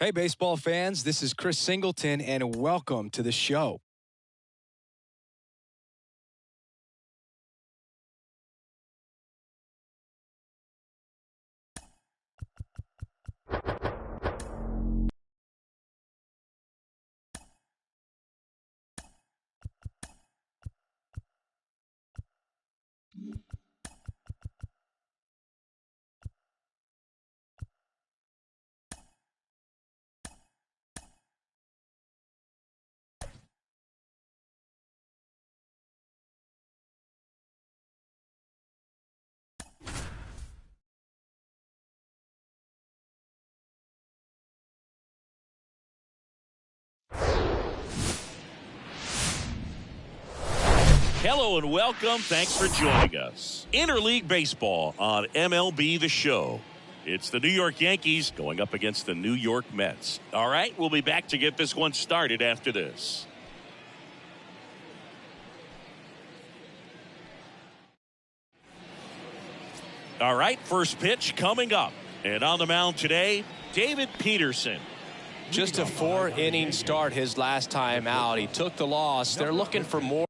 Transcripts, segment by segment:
Hey, baseball fans, this is Chris Singleton, and welcome to the show. Hello and welcome. Thanks for joining us. Interleague Baseball on MLB The Show. It's the New York Yankees going up against the New York Mets. All right, we'll be back to get this one started after this. All right, first pitch coming up. And on the mound today, David Peterson. Just a 4-inning start his last time out. He took the loss. They're looking for more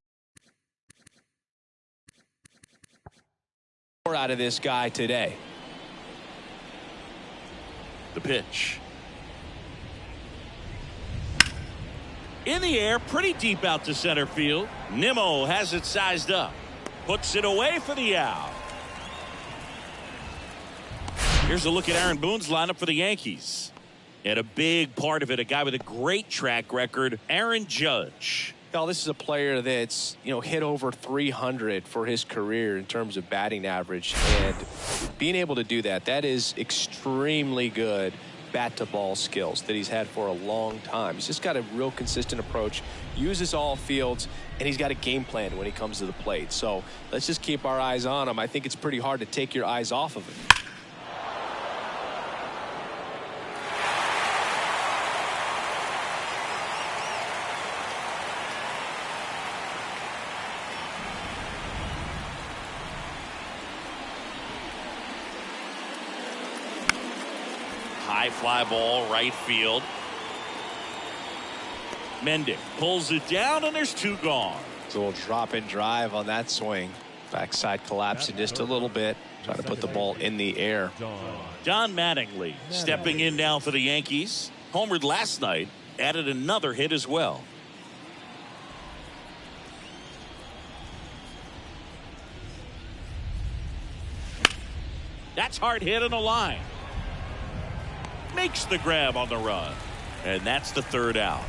out of this guy today. The pitch. In the air, pretty deep out to center field. Nimmo has it sized up. Puts it away for the out. Here's a look at Aaron Boone's lineup for the Yankees. And a big part of it, a guy with a great track record, Aaron Judge. Well, this is a player that's, hit over 300 for his career in terms of batting average. And being able to do that, that is extremely good bat-to-ball skills that he's had for a long time. He's just got a real consistent approach, uses all fields, and he's got a game plan when he comes to the plate. So let's just keep our eyes on him. I think it's pretty hard to take your eyes off of him. High fly ball, right field. Mendick pulls it down, and there's two gone. It's a little drop and drive on that swing. Backside collapsing just a little bit. Trying to put the ball in the air. Don Mattingly stepping in now for the Yankees. Homered last night, added another hit as well. That's hard hit in a line. Makes the grab on the run. And that's the third out.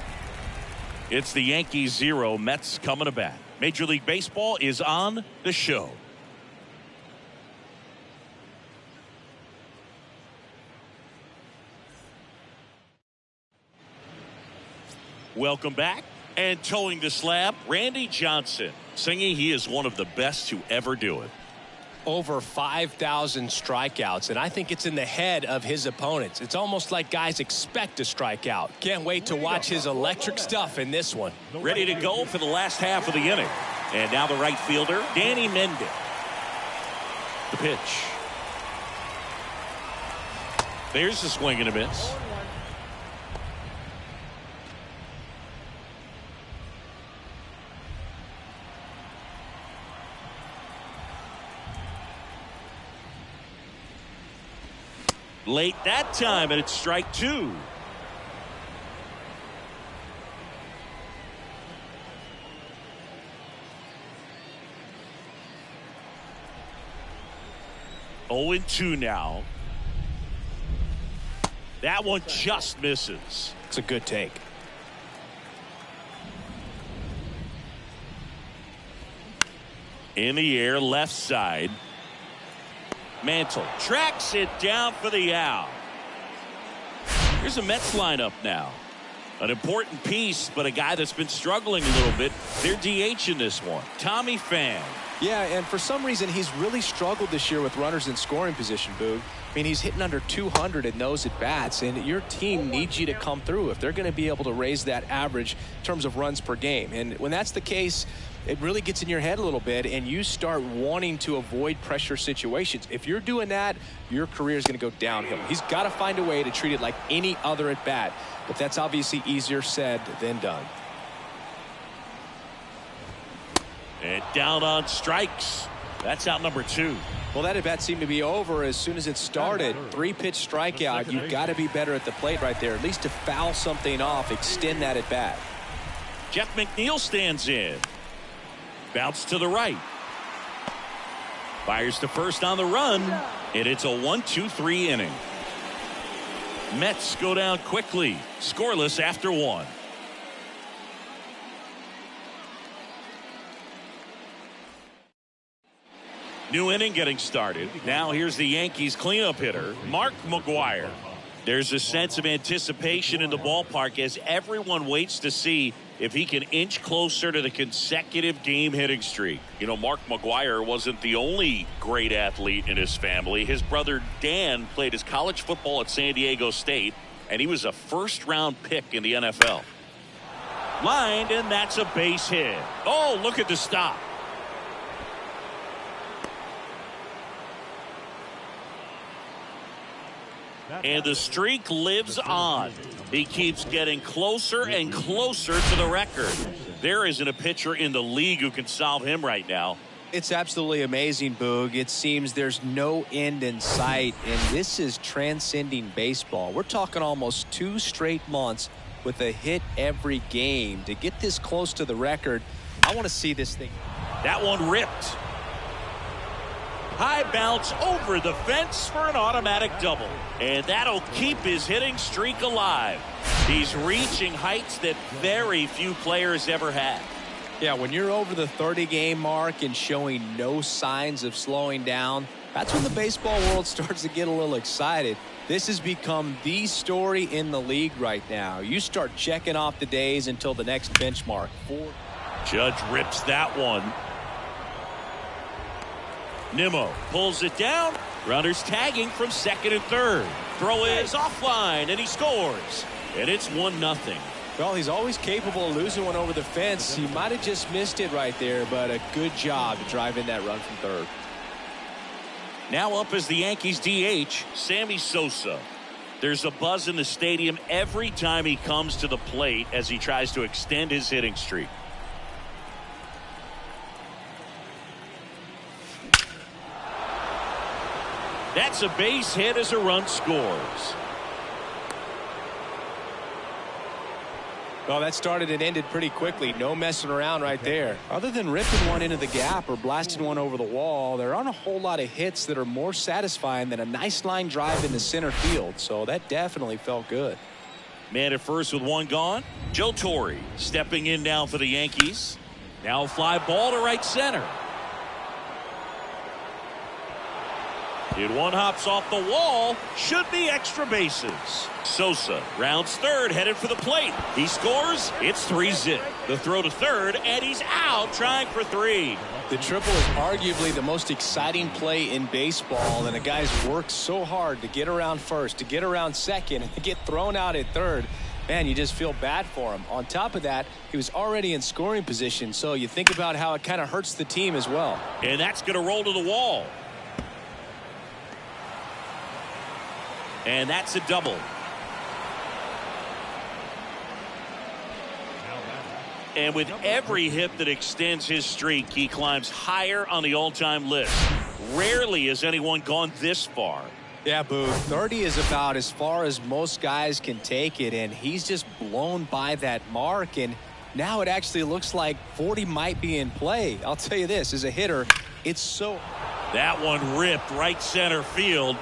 It's the Yankees 0, Mets coming to bat. Major League Baseball is on the show. Welcome back. And towing the slab, Randy Johnson, singing he is one of the best to ever do it. Over 5,000 strikeouts, and I think it's in the head of his opponents. It's almost like guys expect to strike out. Can't wait to watch his electric stuff in this one. Ready to go for the last half of the inning. And now the right fielder, Danny Mendick. The pitch. There's the swing and a miss. Late that time, and it's strike two. Oh, and 2 now. That one just misses. It's a good take. In the air, left side. Mantle tracks it down for the out. Here's a Mets lineup now. An important piece, but a guy that's been struggling a little bit. They're DH in this one. Tommy Pham. Yeah, and for some reason, he's really struggled this year with runners in scoring position, Boog. I mean, he's hitting under 200 in those at-bats, and your team needs you to come through if they're going to be able to raise that average in terms of runs per game. And when that's the case, it really gets in your head a little bit, and you start wanting to avoid pressure situations. If you're doing that, your career is going to go downhill. He's got to find a way to treat it like any other at-bat, but that's obviously easier said than done. And down on strikes. That's out number 2. Well, that at-bat seemed to be over as soon as it started. 3-pitch strikeout. You've got to be better at the plate right there, at least to foul something off, extend that at-bat. Jeff McNeil stands in. Bounce to the right. Fires to first on the run, and it's a 1-2-3 inning. Mets go down quickly, scoreless after 1. New inning getting started. Now here's the Yankees cleanup hitter, Mark McGwire. There's a sense of anticipation in the ballpark as everyone waits to see if he can inch closer to the consecutive game hitting streak. You know, Mark McGwire wasn't the only great athlete in his family. His brother Dan played his college football at San Diego State, and he was a first-round pick in the NFL. Lined, and that's a base hit. Oh, look at the stop. And the streak lives on. He keeps getting closer and closer to the record. There isn't a pitcher in the league who can solve him right now. It's absolutely amazing, Boog. It seems there's no end in sight, and this is transcending baseball. We're talking almost 2 straight months with a hit every game. To get this close to the record, I want to see this thing. That one ripped. High bounce over the fence for an automatic double. And that'll keep his hitting streak alive. He's reaching heights that very few players ever had. Yeah, when you're over the 30-game mark and showing no signs of slowing down, that's when the baseball world starts to get a little excited. This has become the story in the league right now. You start checking off the days until the next benchmark. Judge rips that one. Nimmo pulls it down. Runners tagging from second and third. Throw is offline, and he scores. And it's 1-0. Well, he's always capable of losing one over the fence. He might have just missed it right there, but a good job driving that run from third. Now up as the Yankees DH, Sammy Sosa. There's a buzz in the stadium every time he comes to the plate as he tries to extend his hitting streak. That's a base hit as a run scores. Well, that started and ended pretty quickly. No messing around right there. Other than ripping one into the gap or blasting one over the wall, there aren't a whole lot of hits that are more satisfying than a nice line drive in the center field. So that definitely felt good. Man at first with one gone. Joe Torre stepping in now for the Yankees. Now a fly ball to right center. Hit one, hops off the wall. Should be extra bases. Sosa rounds third, headed for the plate. He scores. It's 3-0. The throw to third, and he's out trying for 3. The triple is arguably the most exciting play in baseball, and the guy's worked so hard to get around first, to get around second, and to get thrown out at third. Man, you just feel bad for him. On top of that, he was already in scoring position, so you think about how it kind of hurts the team as well. And that's going to roll to the wall. And that's a double. And with every hit that extends his streak, he climbs higher on the all-time list. Rarely has anyone gone this far. Yeah, Boo. 30 is about as far as most guys can take it, and he's just blown by that mark, and now it actually looks like 40 might be in play. I'll tell you this, as a hitter, it's so... That one ripped right center field.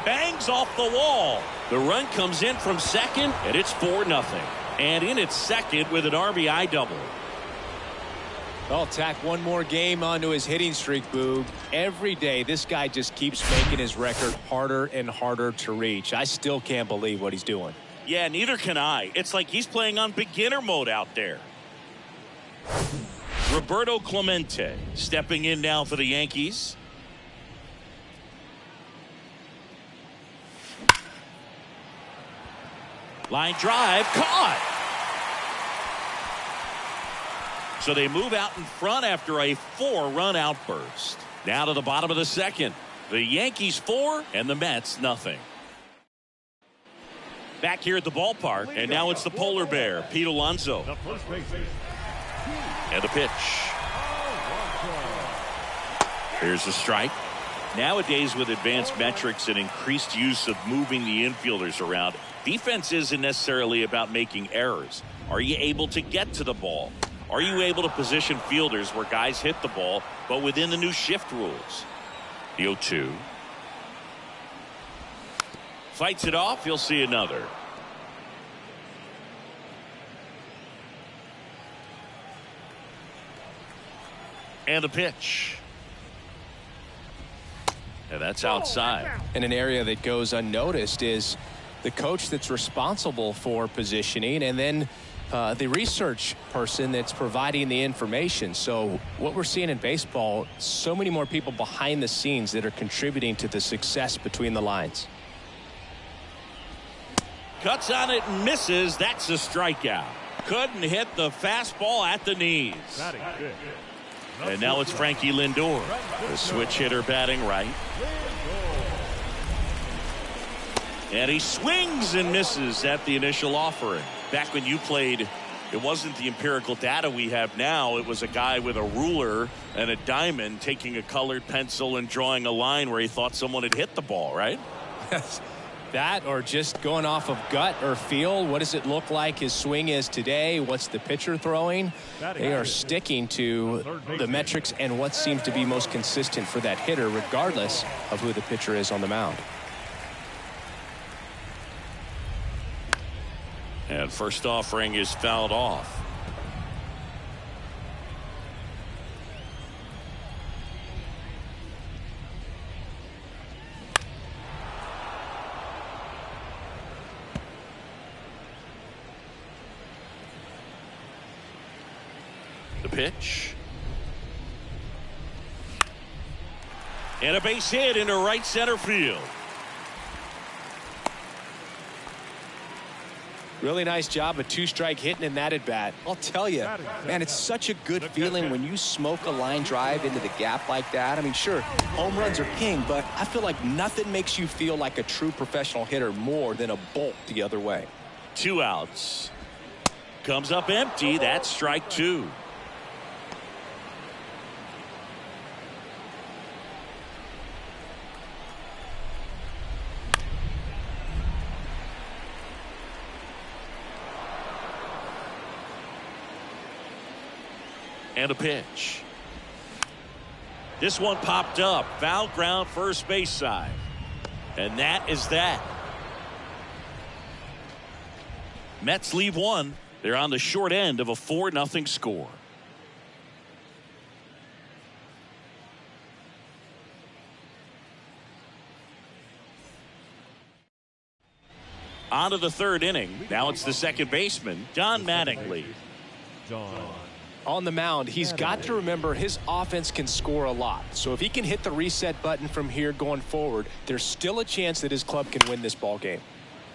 Bangs off the wall. The run comes in from second, and it's 4-0. And in its second with an RBI double. Well, tack one more game onto his hitting streak, Boog. Every day, this guy just keeps making his record harder and harder to reach. I still can't believe what he's doing. Yeah, neither can I. It's like he's playing on beginner mode out there. Roberto Clemente stepping in now for the Yankees. Line drive, caught. So they move out in front after a 4-run outburst. Now to the bottom of the second. The Yankees 4 and the Mets nothing. Back here at the ballpark, and now it's the polar bear, Pete Alonso. And the pitch. Here's the strike. Nowadays, with advanced metrics and increased use of moving the infielders around, defense isn't necessarily about making errors. Are you able to get to the ball? Are you able to position fielders where guys hit the ball, but within the new shift rules? The 0-2. Fights it off. You'll see another. And the pitch. And that's outside. And an area that goes unnoticed is the coach that's responsible for positioning, and then the research person that's providing the information. So what we're seeing in baseball, so many more people behind the scenes that are contributing to the success between the lines. Cuts on it and misses. That's a strikeout. Couldn't hit the fastball at the knees. And now it's Frankie Lindor, the switch hitter batting right. And he swings and misses at the initial offering. Back when you played, it wasn't the empirical data we have now. It was a guy with a ruler and a diamond taking a colored pencil and drawing a line where he thought someone had hit the ball, right? That, or just going off of gut or feel. What does it look like his swing is today? What's the pitcher throwing? They are sticking to the metrics and what seems to be most consistent for that hitter, regardless of who the pitcher is on the mound. And first offering is fouled off. The pitch. And a base hit into right center field. Really nice job, a two-strike hitting in that at bat. I'll tell you, man, it's such a good feeling when you smoke a line drive into the gap like that. I mean, sure, home runs are king, but I feel like nothing makes you feel like a true professional hitter more than a bolt the other way. 2 outs. Comes up empty. That's strike 2. And a pitch. This one popped up. Foul ground, first base side. And that is that. Mets leave one. They're on the short end of a 4-0 score. On to the third inning. Now it's the second baseman, John Mattingly. On the mound, he's got to remember his offense can score a lot. So if he can hit the reset button from here going forward, there's still a chance that his club can win this ball game.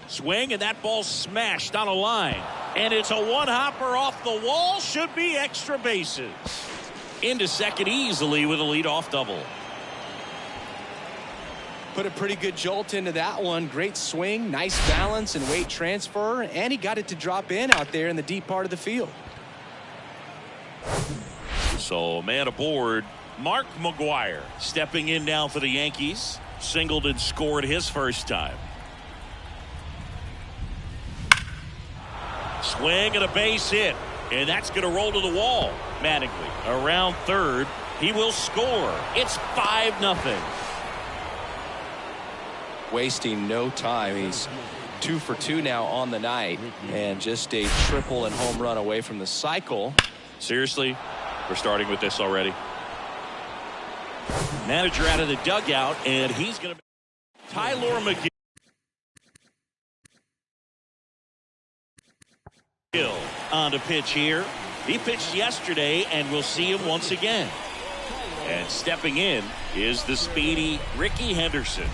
Swing, and that ball smashed on a line. And it's a one-hopper off the wall. Should be extra bases. Into second easily with a leadoff double. Put a pretty good jolt into that one. Great swing, nice balance and weight transfer. And he got it to drop in out there in the deep part of the field. So, man aboard, Mark McGwire stepping in now for the Yankees. Singled and scored his first time. Swing and a base hit. And that's going to roll to the wall. Mattingly around third. He will score. It's 5-0. Wasting no time. He's 2 for 2 now on the night. And just a triple and home run away from the cycle. Seriously, we're starting with this already. Manager out of the dugout, and he's going to. Tyler McGill on the pitch here. He pitched yesterday, and we'll see him once again. And stepping in is the speedy Ricky Henderson.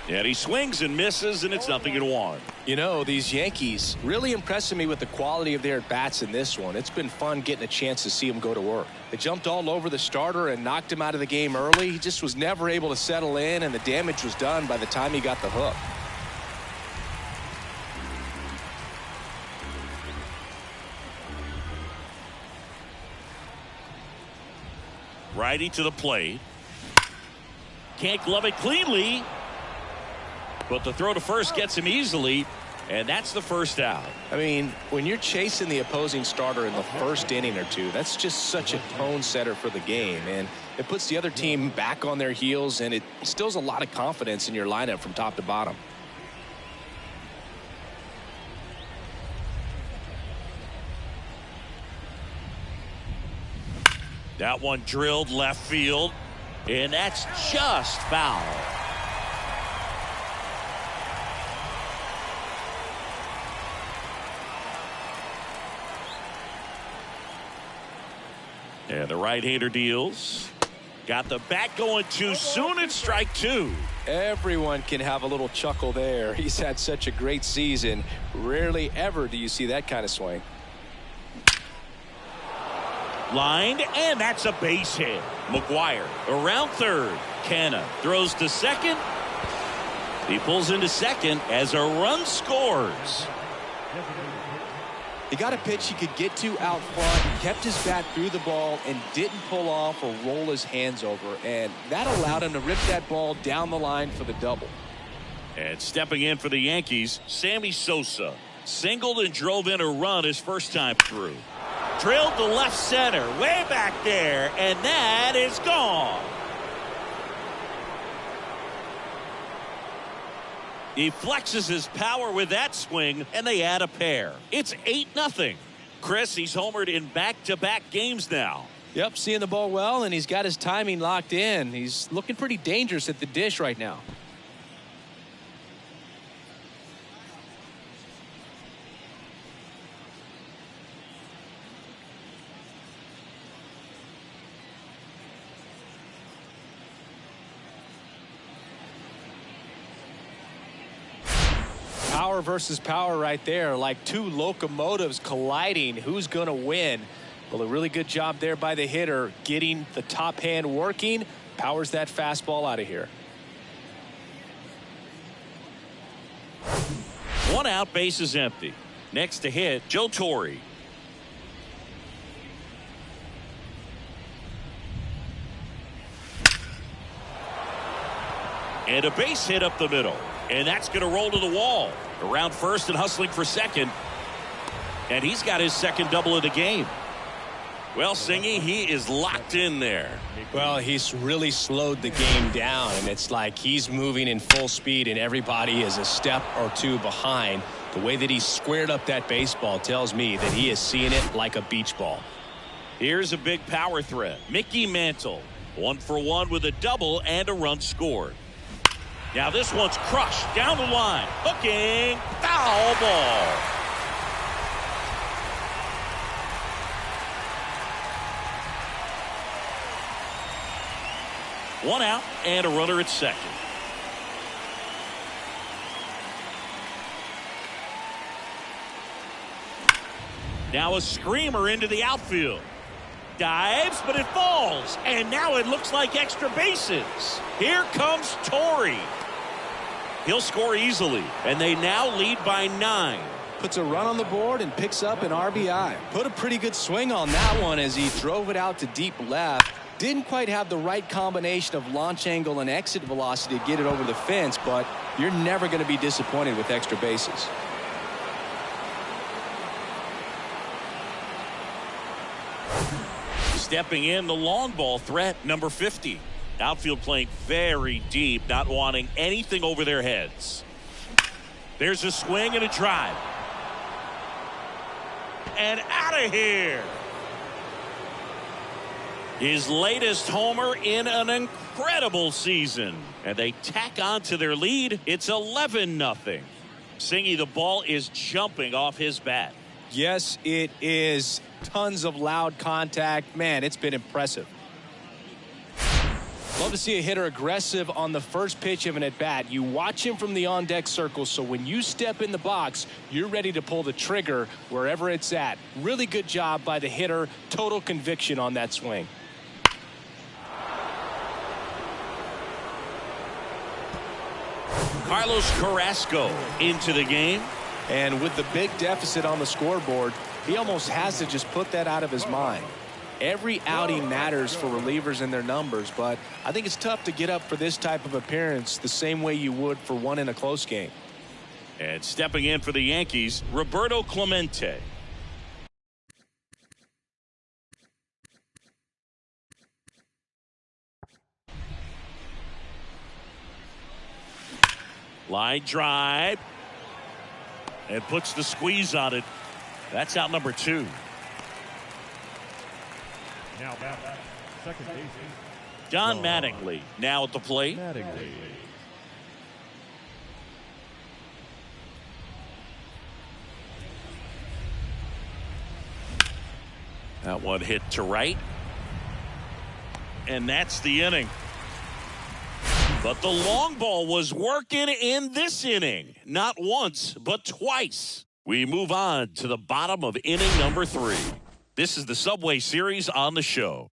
And he swings and misses, and it's 0-1. You know, these Yankees really impressing me with the quality of their at-bats in this one. It's been fun getting a chance to see them go to work. They jumped all over the starter and knocked him out of the game early. He just was never able to settle in, and the damage was done by the time he got the hook. Righty to the plate. Can't glove it cleanly. But the throw to first gets him easily, and that's the first out. I mean, when you're chasing the opposing starter in the first inning or two, that's just such a tone setter for the game, and it puts the other team back on their heels, and it instills a lot of confidence in your lineup from top to bottom. That one drilled left field, and that's just foul. And the right-hander deals. Got the bat going too soon. It's strike two. Everyone can have a little chuckle there. He's had such a great season. Rarely ever do you see that kind of swing. Lined, and that's a base hit. McGuire around third. Canna throws to second. He pulls into second as a run scores. He got a pitch he could get to out front. He kept his bat through the ball and didn't pull off or roll his hands over. And that allowed him to rip that ball down the line for the double. And stepping in for the Yankees, Sammy Sosa. Singled and drove in a run his first time through. Drilled to left center, way back there, and that is gone. He flexes his power with that swing, and they add a pair. It's 8-0. Chris, he's homered in back-to-back games now. Yep, seeing the ball well, and he's got his timing locked in. He's looking pretty dangerous at the dish right now. Power versus power right there, like two locomotives colliding. Who's going to win? Well, a really good job there by the hitter, getting the top hand working. Powers that fastball out of here. One out, base is empty. Next to hit, Joe Torre. And a base hit up the middle. And that's going to roll to the wall. Around first and hustling for second. And he's got his second double of the game. Well, Singy, he is locked in there. Well, he's really slowed the game down, and it's like he's moving in full speed, and everybody is a step or two behind. The way that he squared up that baseball tells me that he is seeing it like a beach ball. Here's a big power threat. Mickey Mantle. 1 for 1 with a double and a run scored. Now this one's crushed down the line. Hooking. Foul ball. One out and a runner at second. Now a screamer into the outfield. Dives, but it falls. And now it looks like extra bases. Here comes Torre. He'll score easily. And they now lead by 9. Puts a run on the board and picks up an RBI. Put a pretty good swing on that one as he drove it out to deep left. Didn't quite have the right combination of launch angle and exit velocity to get it over the fence, but you're never going to be disappointed with extra bases. Stepping in, the long ball threat, number 50. Outfield playing very deep, not wanting anything over their heads. There's a swing and a drive. And out of here. His latest homer in an incredible season. And they tack on to their lead. It's 11-0. Singy, the ball is jumping off his bat. Yes, it is. Tons of loud contact. Man, it's been impressive. Love to see a hitter aggressive on the first pitch of an at-bat. You watch him from the on-deck circle, so when you step in the box, you're ready to pull the trigger wherever it's at. Really good job by the hitter. Total conviction on that swing. Carlos Carrasco into the game. And with the big deficit on the scoreboard, he almost has to just put that out of his mind. Every outing matters for relievers and their numbers, but I think it's tough to get up for this type of appearance the same way you would for one in a close game. And stepping in for the Yankees, Roberto Clemente. Line drive. And puts the squeeze on it. That's out number 2. Now back, second base. Don Mattingly now at the plate. Mattingly. That one hit to right. And that's the inning. But the long ball was working in this inning. Not once, but twice. We move on to the bottom of inning number 3. This is the Subway Series on the show.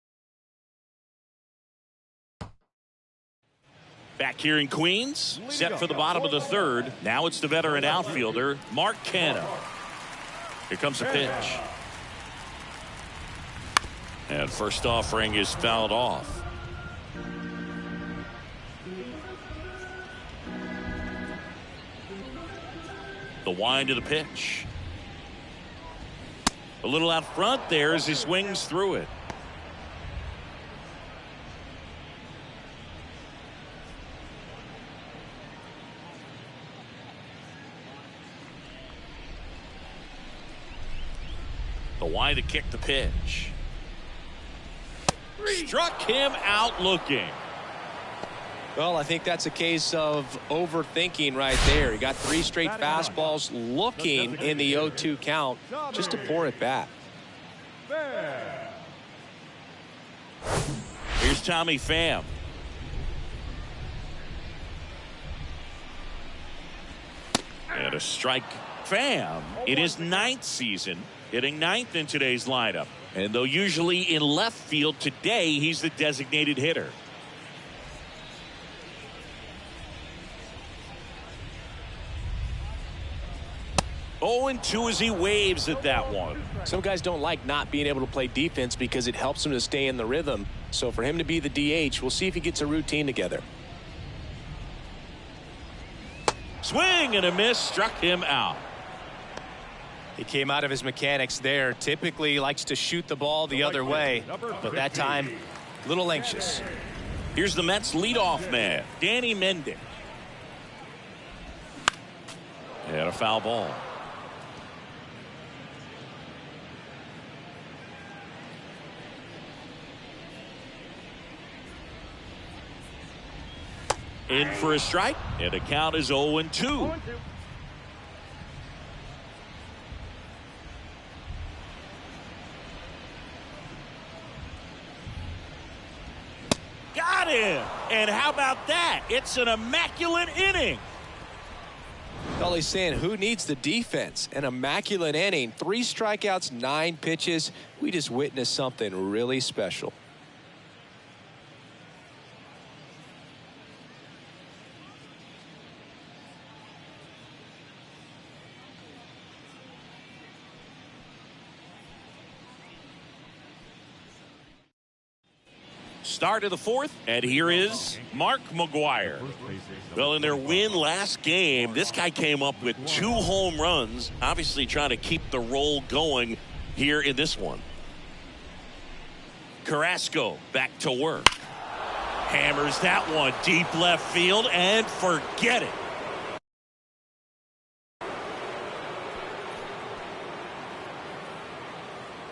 Back here in Queens, set for the bottom of the 3rd. Now it's the veteran outfielder, Mark Canha. Here comes the pitch. And first offering is fouled off. The wind of the pitch. A little out front there as he swings through it. The wind to kick the pitch. Struck him out looking. Well, I think that's a case of overthinking right there. He got 3 straight fastballs looking in the 0-2 count just to pour it back. Here's Tommy Pham. And a strike. Pham in his 9th season, hitting 9th in today's lineup. And though usually in left field, today he's the designated hitter. Oh, and 2 as he waves at that one. Some guys don't like not being able to play defense because it helps them to stay in the rhythm. So for him to be the DH, we'll see if he gets a routine together. Swing and a miss, struck him out. He came out of his mechanics there. Typically he likes to shoot the ball the other way, but that time a little anxious. Here's the Mets leadoff man, Danny Mendick. And a foul ball. In for a strike, and the count is 0-2. Got him! And how about that? It's an immaculate inning. Well, he's saying who needs the defense? An immaculate inning. 3 strikeouts, 9 pitches. We just witnessed something really special. Start of the 4th, and here is Mark McGwire. Well, in their win last game, this guy came up with 2 home runs, obviously trying to keep the roll going here in this one. Carrasco back to work. Hammers that one deep left field, and forget it.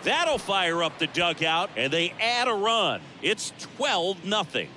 That'll fire up the dugout, and they add a run. It's 12-0.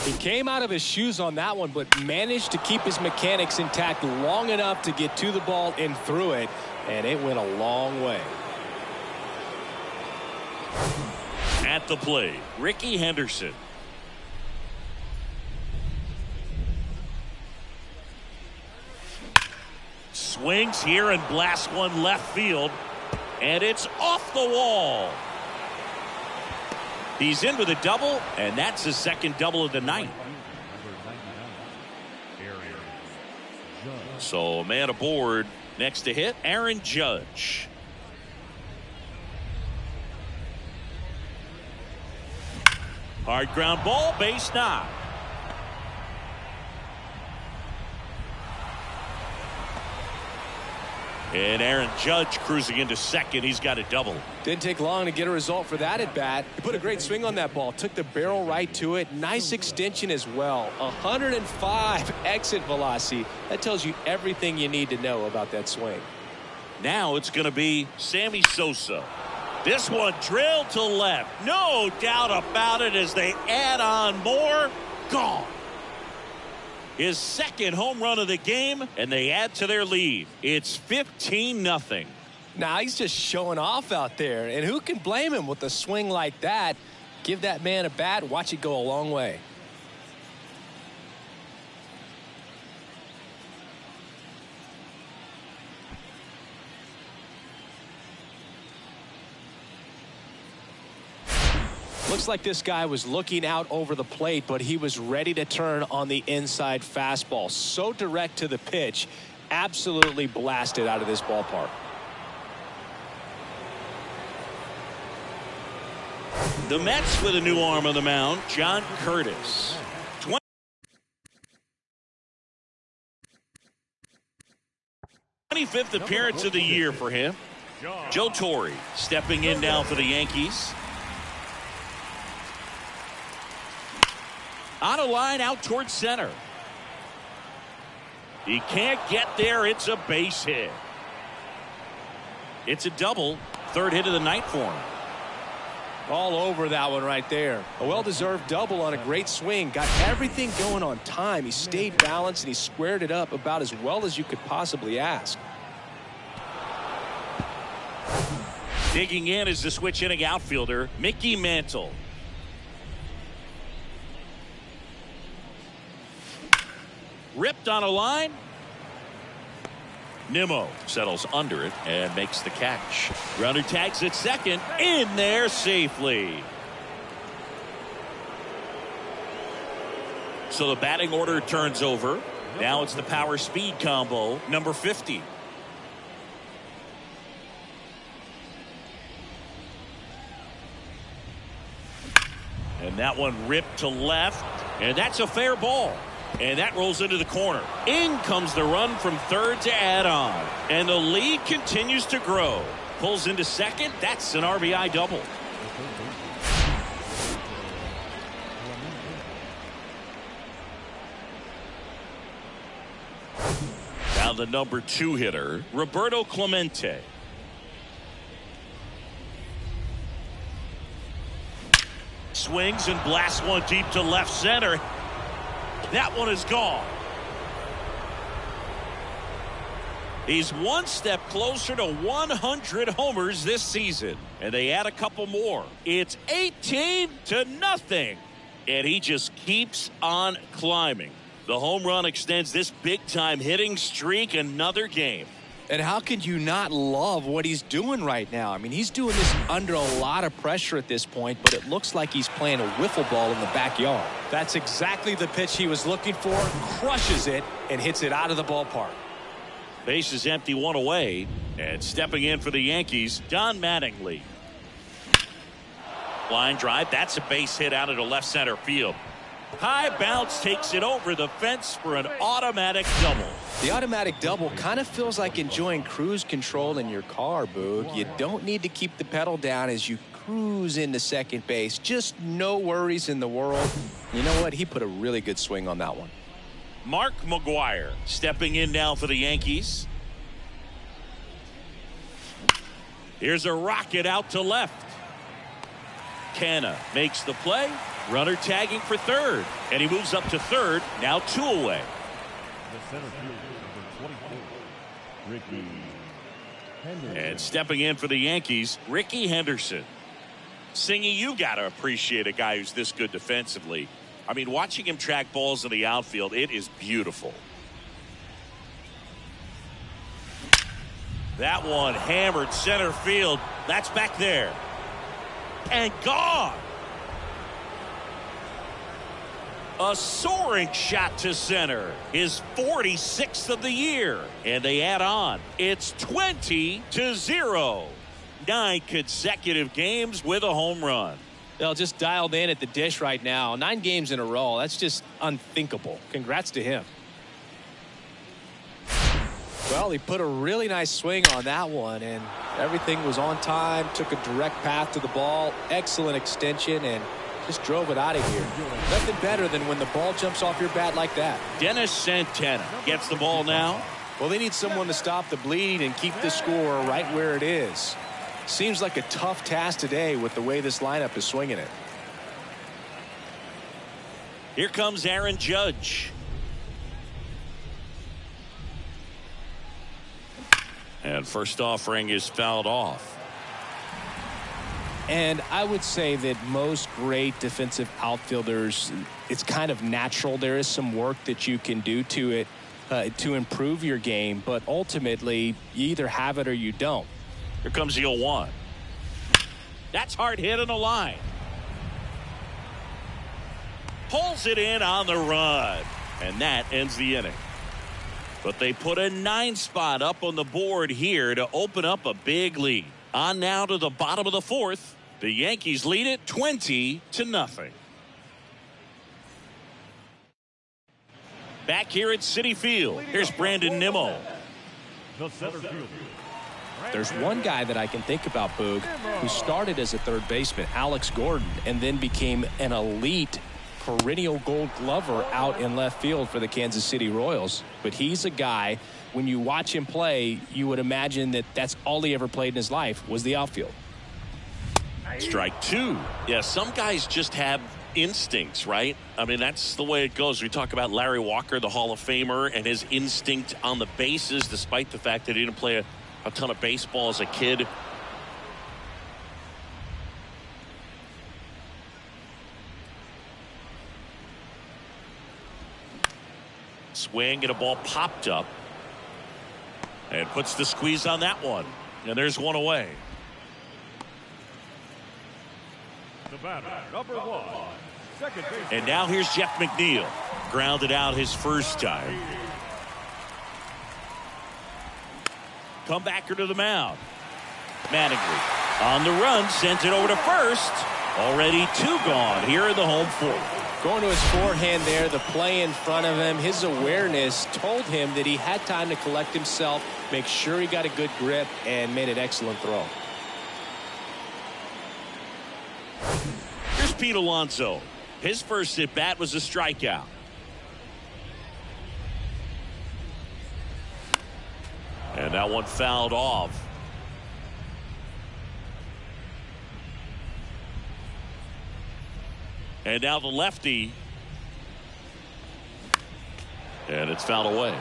He came out of his shoes on that one, but managed to keep his mechanics intact long enough to get to the ball and through it, and it went a long way. At the plate, Ricky Henderson. Swings here and blasts one left field, and it's off the wall. He's in with a double, and that's his second double of the night. So a man aboard. Next to hit, Aaron Judge. Hard ground ball, base knock. And Aaron Judge cruising into second. He's got a double. Didn't take long to get a result for that at bat. He put a great swing on that ball. Took the barrel right to it. Nice extension as well. 105 exit velocity. That tells you everything you need to know about that swing. Now it's going to be Sammy Sosa. This one drilled to left. No doubt about it as they add on more. Gone. His second home run of the game, and they add to their lead. It's 15-0. Now he's just showing off out there, and who can blame him with a swing like that? Give that man a bat, watch it go a long way. Looks like this guy was looking out over the plate, but he was ready to turn on the inside fastball. So direct to the pitch, absolutely blasted out of this ballpark. The Mets with a new arm on the mound, John Curtis. 25th appearance of the year for him. Joe Torre stepping in now for the Yankees. On a line out towards center. He can't get there. It's a base hit. It's a double. Third hit of the night for him. All over that one right there. A well-deserved double on a great swing. Got everything going on time. He stayed balanced and he squared it up about as well as you could possibly ask. Digging in is the switch hitting outfielder, Mickey Mantle. Ripped on a line. Nimmo settles under it and makes the catch. Runner tags at second. In there safely. So the batting order turns over. Now it's the power speed combo, number 50. And that one ripped to left. And that's a fair ball. And that rolls into the corner. In comes the run from third to add on. And the lead continues to grow. Pulls into second. That's an RBI double. Now the number 2 hitter, Roberto Clemente. Swings and blasts one deep to left center. That one is gone. He's one step closer to 100 homers this season. And they add a couple more. It's 18-0. And he just keeps on climbing. The home run extends this big-time hitting streak another game. And how can you not love what he's doing right now? I mean, he's doing this under a lot of pressure at this point, but it looks like he's playing a wiffle ball in the backyard. That's exactly the pitch he was looking for. Crushes it and hits it out of the ballpark. Base is empty, one away. And stepping in for the Yankees, Don Mattingly. Line drive. That's a base hit out into left center field. High bounce takes it over the fence for an automatic double. The automatic double kind of feels like enjoying cruise control in your car, Boog. You don't need to keep the pedal down as you cruise into second base. Just no worries in the world. You know what? He put a really good swing on that one. Mark McGwire stepping in now for the Yankees. Here's a rocket out to left. Canna makes the play. Runner tagging for third, and he moves up to third. Now 2 away. The center fielder, number 24, Ricky Henderson. And stepping in for the Yankees, Ricky Henderson. Singy, you got to appreciate a guy who's this good defensively. I mean, watching him track balls in the outfield, it is beautiful. That one hammered center field. That's back there. And gone. A soaring shot to center. His 46th of the year. And they add on. It's 20-0. 9 consecutive games with a home run. They'll just dialed in at the dish right now. 9 games in a row. That's just unthinkable. Congrats to him. Well, he put a really nice swing on that one, and everything was on time. Took a direct path to the ball. Excellent extension, and just drove it out of here. Nothing better than when the ball jumps off your bat like that. Dennis Santana gets the ball now. Well, they need someone to stop the bleed and keep the score right where it is. Seems like a tough task today with the way this lineup is swinging it. Here comes Aaron Judge. And first offering is fouled off. And I would say that most great defensive outfielders, it's kind of natural. There is some work that you can do to it to improve your game, but ultimately you either have it or you don't. Here comes the 0-1. That's hard hit on the line. Pulls it in on the run. And that ends the inning. But they put a 9 spot up on the board here to open up a big lead. On now to the bottom of the 4th. The Yankees lead it 20-0. Back here at Citi Field. Here's Brandon Nimmo. The center fielder. There's one guy that I can think about, Boog, who started as a third baseman, Alex Gordon, and then became an elite perennial gold glover out in left field for the Kansas City Royals. But he's a guy, when you watch him play, you would imagine that that's all he ever played in his life was the outfield. Strike 2. Yeah, some guys just have instincts, right? I mean, that's the way it goes. We talk about Larry Walker, the Hall of Famer, and his instinct on the bases, despite the fact that he didn't play a ton of baseball as a kid. Swing and a ball popped up. And puts the squeeze on that one. And there's one away. The batter, number 1, second baseman. And now here's Jeff McNeil. Grounded out his first time. Comebacker to the mound. Mattingly on the run, sends it over to first. Already 2 gone here in the home 4th. Going to his forehand there, the play in front of him, his awareness told him that he had time to collect himself, make sure he got a good grip, and made an excellent throw. Here's Pete Alonso. His first at bat was a strikeout. And that one fouled off. And now the lefty. And it's fouled away.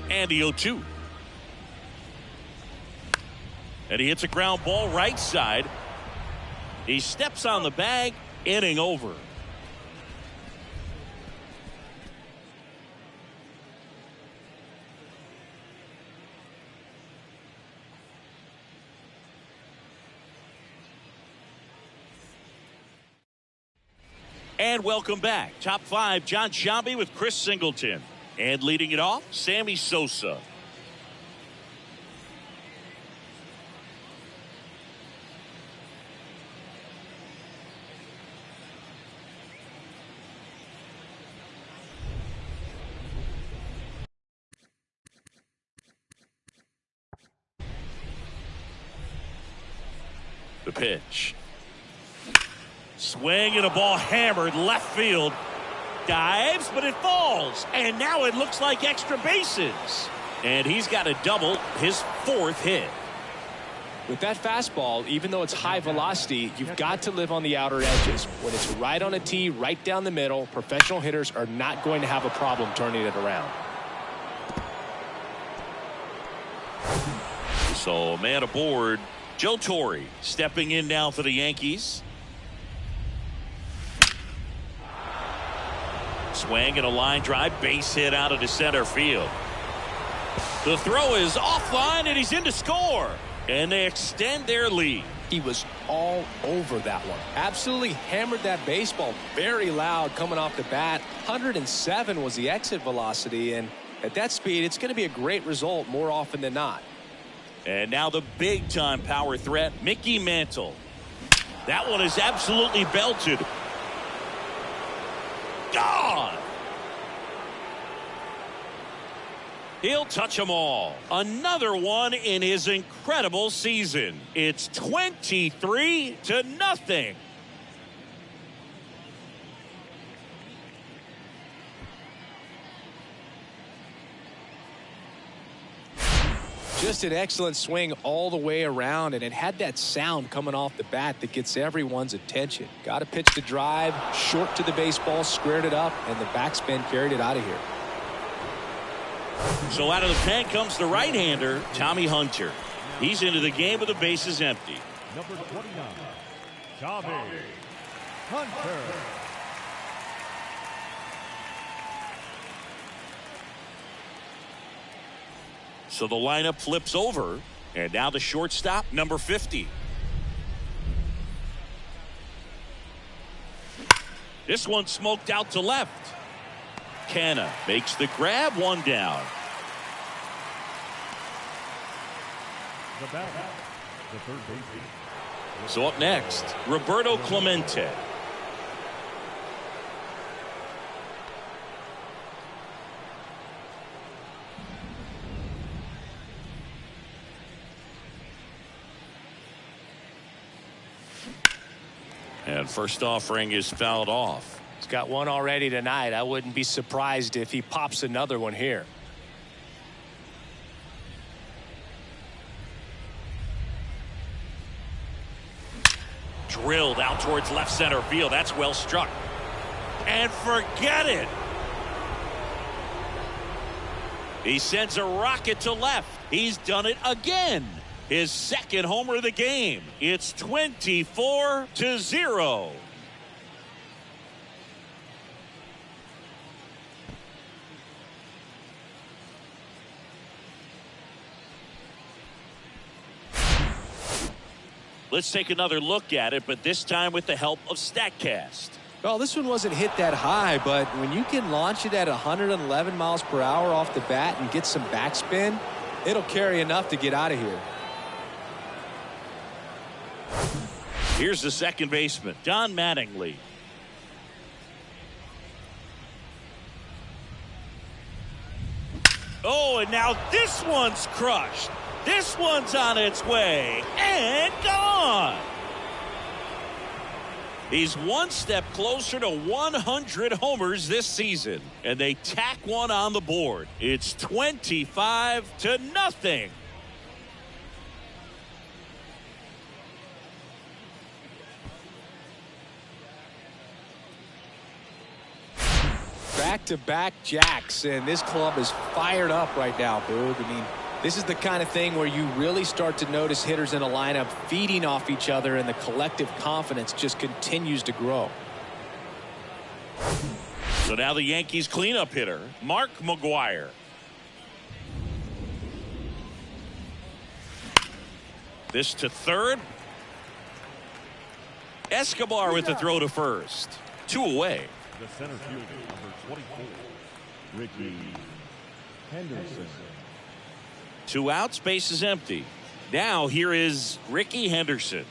And the 0-2. And he hits a ground ball right side. He steps on the bag. Inning over. And welcome back. Top 5, John Sciambi with Chris Singleton. And leading it off, Sammy Sosa. The pitch. Swing and a ball hammered left field. Dives, but it falls. And now it looks like extra bases. And he's got a double, his 4th hit. With that fastball, even though it's high velocity, you've got to live on the outer edges. When it's right on a tee, right down the middle, professional hitters are not going to have a problem turning it around. So, man aboard. Joe Torre stepping in now for the Yankees. Swing and a line drive, base hit out of the center field. The throw is offline, and he's in to score. And they extend their lead. He was all over that one. Absolutely hammered that baseball. Very loud coming off the bat. 107 was the exit velocity, and at that speed, it's going to be a great result more often than not. And now the big-time power threat, Mickey Mantle. That one is absolutely belted. Gone! He'll touch them all. Another one in his incredible season. It's 23-0. Just an excellent swing all the way around, and it had that sound coming off the bat that gets everyone's attention. Got to pitch the drive, short to the baseball, squared it up, and the backspin carried it out of here. So out of the pen comes the right-hander, Tommy Hunter. He's into the game with the bases empty. Number 29, Tommy Hunter. So the lineup flips over, and now the shortstop, number 50. This one smoked out to left. Canna makes the grab, one down. The batter, the third baseman. So up next, Roberto Clemente. And first offering is fouled off. He's got one already tonight. I wouldn't be surprised if he pops another one here. Drilled out towards left center field. That's well struck. And forget it. He sends a rocket to left. He's done it again. His second homer of the game. It's 24-0. Let's take another look at it, but this time with the help of StatCast. Well, this one wasn't hit that high, but when you can launch it at 111 miles per hour off the bat and get some backspin, it'll carry enough to get out of here. Here's the second baseman, Don Mattingly. Oh, and now this one's crushed. This one's on its way and gone. He's one step closer to 100 homers this season, and they tack one on the board. It's 25-0. Back-to-back jacks, and this club is fired up right now, Boog. I mean, this is the kind of thing where you really start to notice hitters in a lineup feeding off each other, and the collective confidence just continues to grow. So now the Yankees cleanup hitter, Mark McGwire. This to third. Escobar with the throw to first. 2 away. The center fielder, number 24, Ricky Henderson. 2 outs, base is empty. Now here is Ricky Henderson.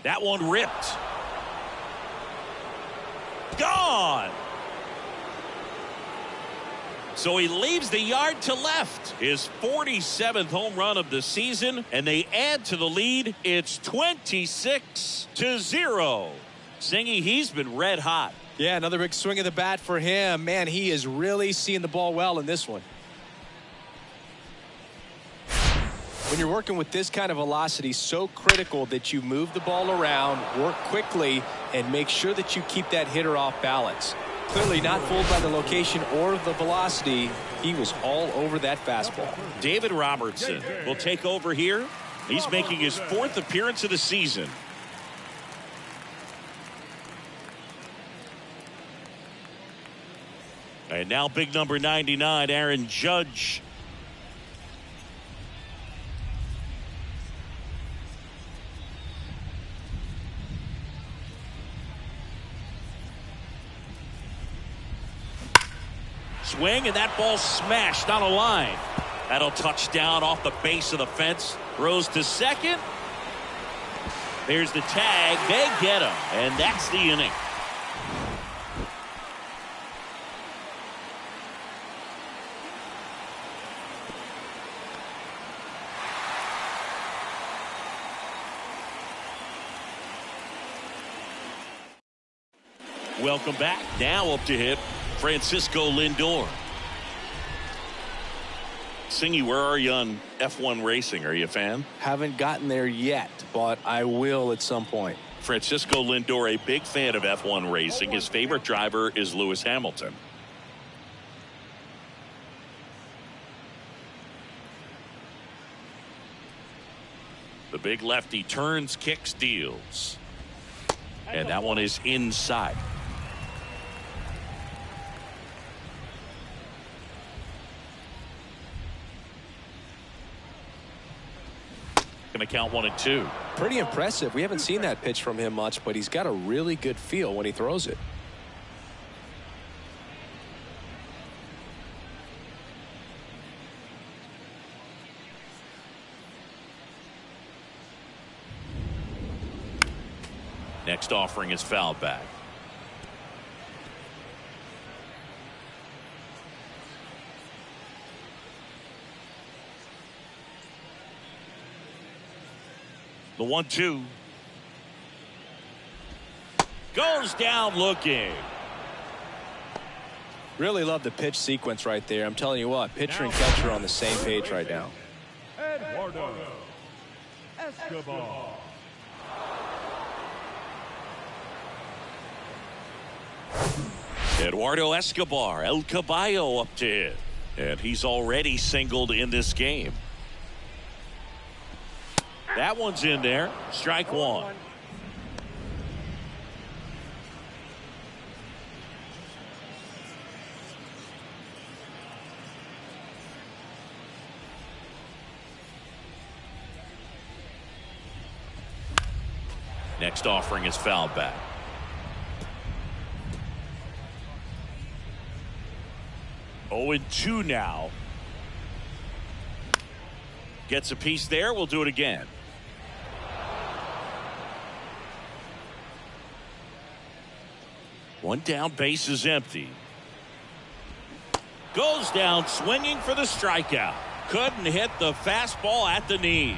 That one ripped. Gone. So he leaves the yard to left. His 47th home run of the season, and they add to the lead. It's 26-0. Singy, he's been red hot. Yeah, another big swing of the bat for him. Man, he is really seeing the ball well in this one. When you're working with this kind of velocity, so critical that you move the ball around, work quickly, and make sure that you keep that hitter off balance. Clearly not fooled by the location or the velocity. He was all over that fastball. David Robertson will take over here. He's making his 4th appearance of the season. And now big number 99, Aaron Judge. Swing, and that ball smashed on a line. That'll touch down off the base of the fence. Throws to second. There's the tag. They get him, and that's the inning. Welcome back. Now up to hit Francisco Lindor. Singy, where are you on F1 racing? Are you a fan? Haven't gotten there yet, but I will at some point. Francisco Lindor, a big fan of F1 racing. His favorite driver is Lewis Hamilton. The big lefty turns, kicks, deals. And that one is inside. Going to count 1 and 2. Pretty impressive. We haven't seen that pitch from him much, but he's got a really good feel when he throws it. Next offering is fouled back. The 1-2 goes down looking. Really love the pitch sequence right there. I'm telling you what, pitcher and catcher are on the same page right now. Eduardo Escobar. Eduardo Escobar, El Caballo up to hit. And he's already singled in this game. That one's in there. Strike 1. Next offering is fouled back. Oh, and 2 now. Gets a piece there. We'll do it again. One down, base is empty. Goes down swinging for the strikeout. Couldn't hit the fastball at the knees.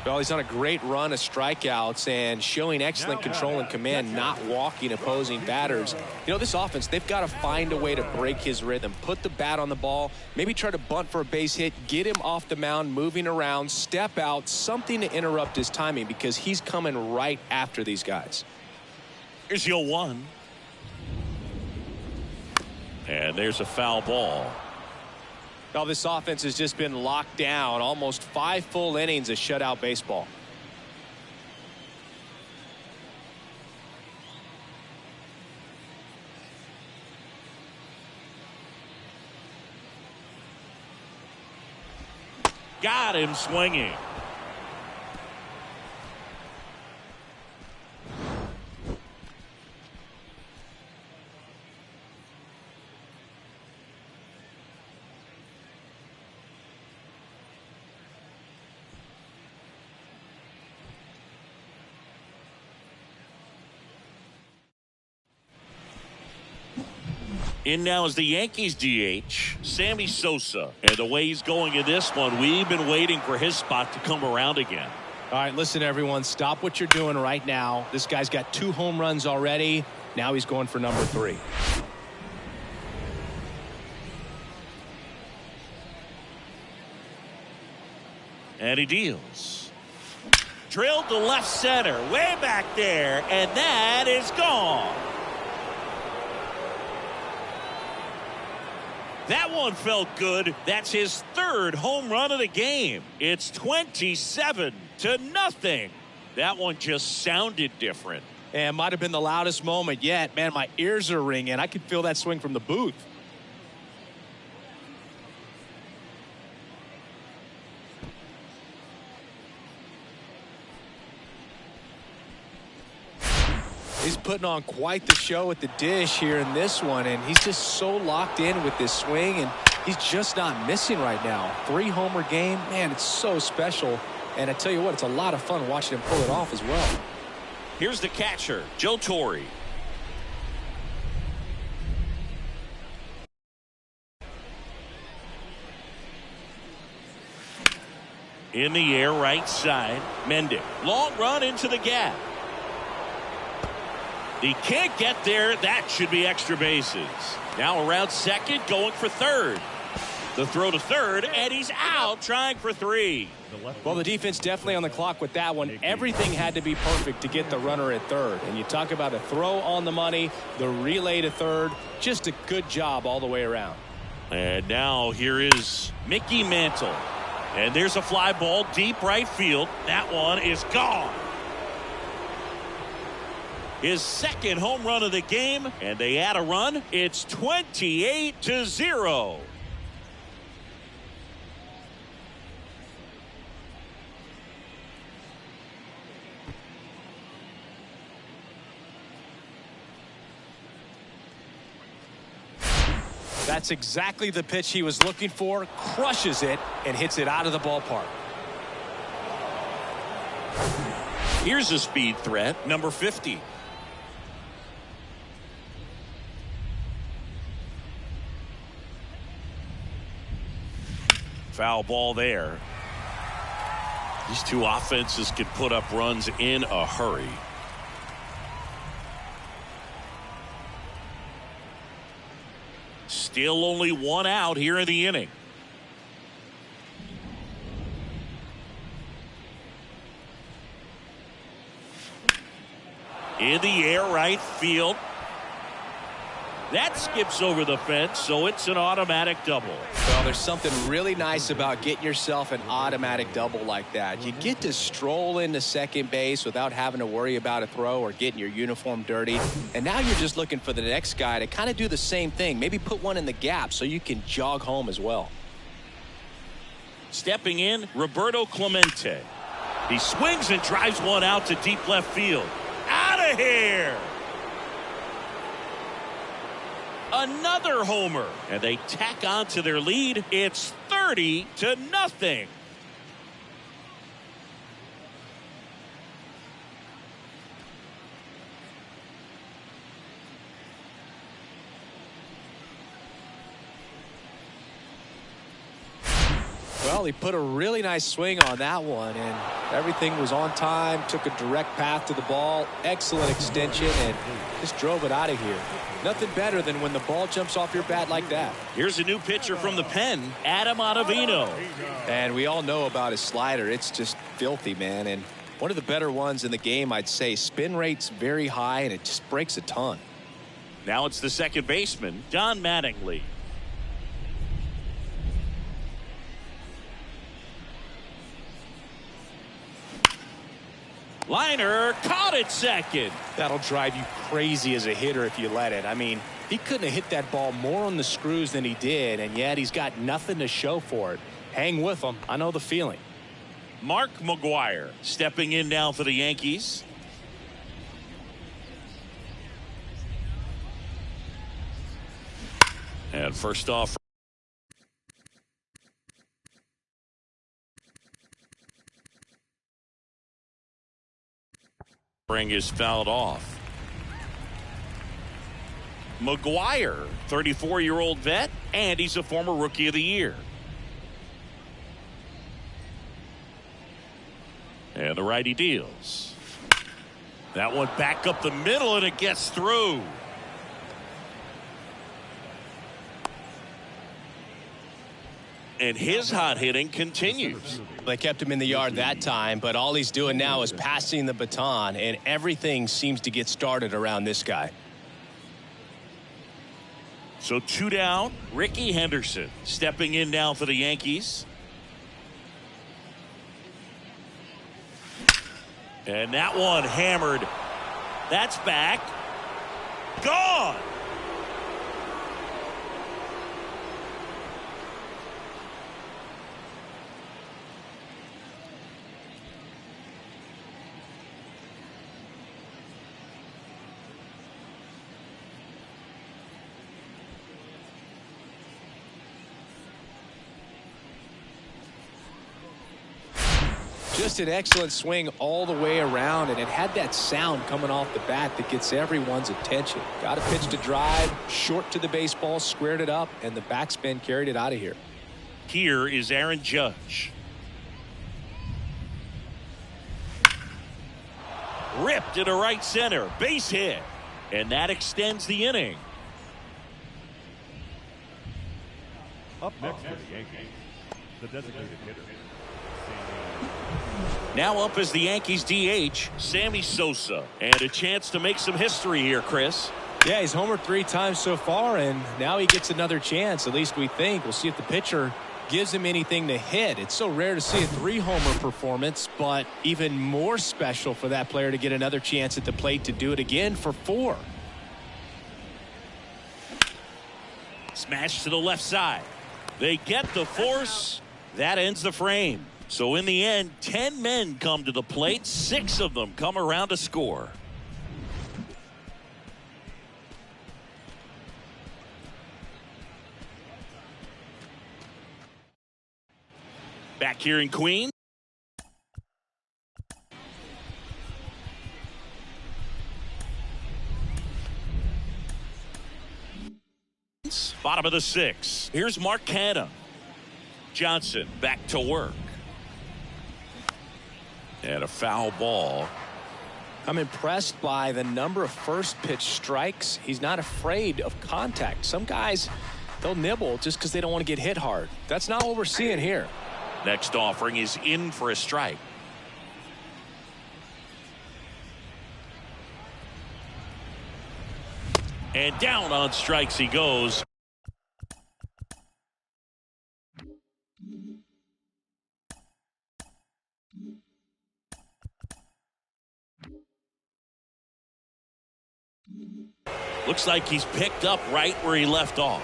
Well, he's on a great run of strikeouts and showing excellent control and command, not walking opposing batters. You know, this offense, they've got to find a way to break his rhythm, put the bat on the ball, maybe try to bunt for a base hit, get him off the mound, moving around, step out, something to interrupt his timing because he's coming right after these guys. Here's your 1. And there's a foul ball. Well, this offense has just been locked down. Almost 5 full innings of shutout baseball. Got him swinging. In now is the Yankees DH, Sammy Sosa. And the way he's going in this one, we've been waiting for his spot to come around again. All right, listen, everyone. Stop what you're doing right now. This guy's got 2 home runs already. Now he's going for number 3. And he deals. Drilled to left center, way back there, and that is gone. That one felt good. That's his 3rd home run of the game. It's 27-0. That one just sounded different. And might have been the loudest moment yet. Man, my ears are ringing. I could feel that swing from the booth. He's putting on quite the show at the dish here in this one, and he's just so locked in with this swing, and he's just not missing right now. 3-homer game, man, it's so special. And I tell you what, it's a lot of fun watching him pull it off as well. Here's the catcher, Joe Torre. In the air, right side, Mendick. Long run into the gap. He can't get there. That should be extra bases. Now around second, going for third. The throw to third, and he's out trying for 3. Well, the defense definitely on the clock with that one. Everything had to be perfect to get the runner at third. And you talk about a throw on the money, the relay to third. Just a good job all the way around. And now here is Mickey Mantle. And there's a fly ball deep right field. That one is gone. His 2nd home run of the game, and they add a run. It's 28-0. That's exactly the pitch he was looking for. Crushes it and hits it out of the ballpark. Here's a speed threat, number 50. Foul ball there. These 2 offenses can put up runs in a hurry. Still only 1 out here in the inning. In the air, right field. That skips over the fence, so it's an automatic double. Well, there's something really nice about getting yourself an automatic double like that. You get to stroll into second base without having to worry about a throw or getting your uniform dirty. And now you're just looking for the next guy to kind of do the same thing. Maybe put one in the gap so you can jog home as well. Stepping in, Roberto Clemente. He swings and drives one out to deep left field. Out of here! Another homer, and they tack on to their lead. It's 30-0. Well, he put a really nice swing on that one, and everything was on time, took a direct path to the ball, excellent extension, and just drove it out of here. Nothing better than when the ball jumps off your bat like that. Here's a new pitcher from the pen, Adam Ottavino. And we all know about his slider. It's just filthy, man, and one of the better ones in the game, I'd say. Spin rate's very high, and it just breaks a ton. Now it's the second baseman, Don Mattingly. Liner caught it second. That'll drive you crazy as a hitter if you let it. I mean, he couldn't have hit that ball more on the screws than he did, and yet he's got nothing to show for it. Hang with him. I know the feeling. Mark McGwire stepping in now for the Yankees. And first off, is fouled off. McGuire, 34-year-old vet, and he's a former Rookie of the Year. And the righty deals. That one back up the middle, and it gets through. And his hot hitting continues. They kept him in the yard that time, but all he's doing now is passing the baton, and everything seems to get started around this guy. So 2 down. Ricky Henderson stepping in now for the Yankees. And that one hammered. That's back. Gone. Just an excellent swing all the way around, and it had that sound coming off the bat that gets everyone's attention. Got a pitch to drive, short to the baseball, squared it up, and the backspin carried it out of here. Here is Aaron Judge. Ripped into right center. Base hit. And that extends the inning. Up next for the Yankees, the designated hitter. Now up as the Yankees DH, Sammy Sosa. And a chance to make some history here, Chris. Yeah, he's homered 3 times so far, and now he gets another chance. At least we think. We'll see if the pitcher gives him anything to hit. It's so rare to see a 3-homer performance, but even more special for that player to get another chance at the plate to do it again for 4. Smash to the left side. They get the force. That ends the frame. So in the end, 10 men come to the plate. 6 of them come around to score. Back here in Queens. Bottom of the 6th. Here's Mark Canha. Johnson back to work. And a foul ball. I'm impressed by the number of first pitch strikes. He's not afraid of contact. Some guys, they'll nibble just because they don't want to get hit hard. That's not what we're seeing here. Next offering is in for a strike. And down on strikes he goes. Looks like he's picked up right where he left off.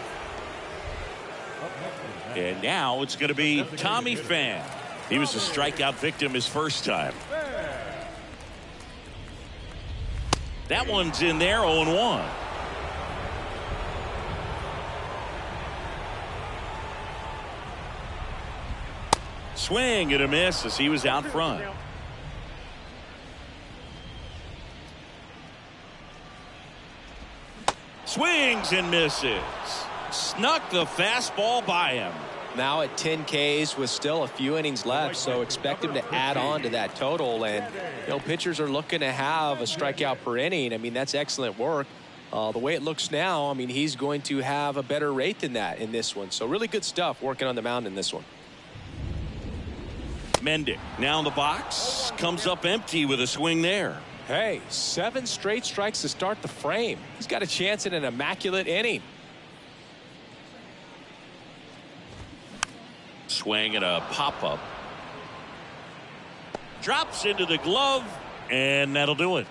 And now it's going to be Tommy Pham. He was a strikeout victim his first time. That one's in there, 0-1. Swing and a miss as he was out front. Swings and misses. Snuck the fastball by him. Now at 10 Ks with still a few innings left, so expect him to add on to that total. And, you know, pitchers are looking to have a strikeout per inning. I mean, that's excellent work. The way it looks now, I mean, he's going to have a better rate than that in this one. So really good stuff working on the mound in this one. Mendick now in the box. Comes up empty with a swing there. Hey, 7 straight strikes to start the frame. He's got a chance in an immaculate inning. Swing and a pop-up. Drops into the glove, and that'll do it.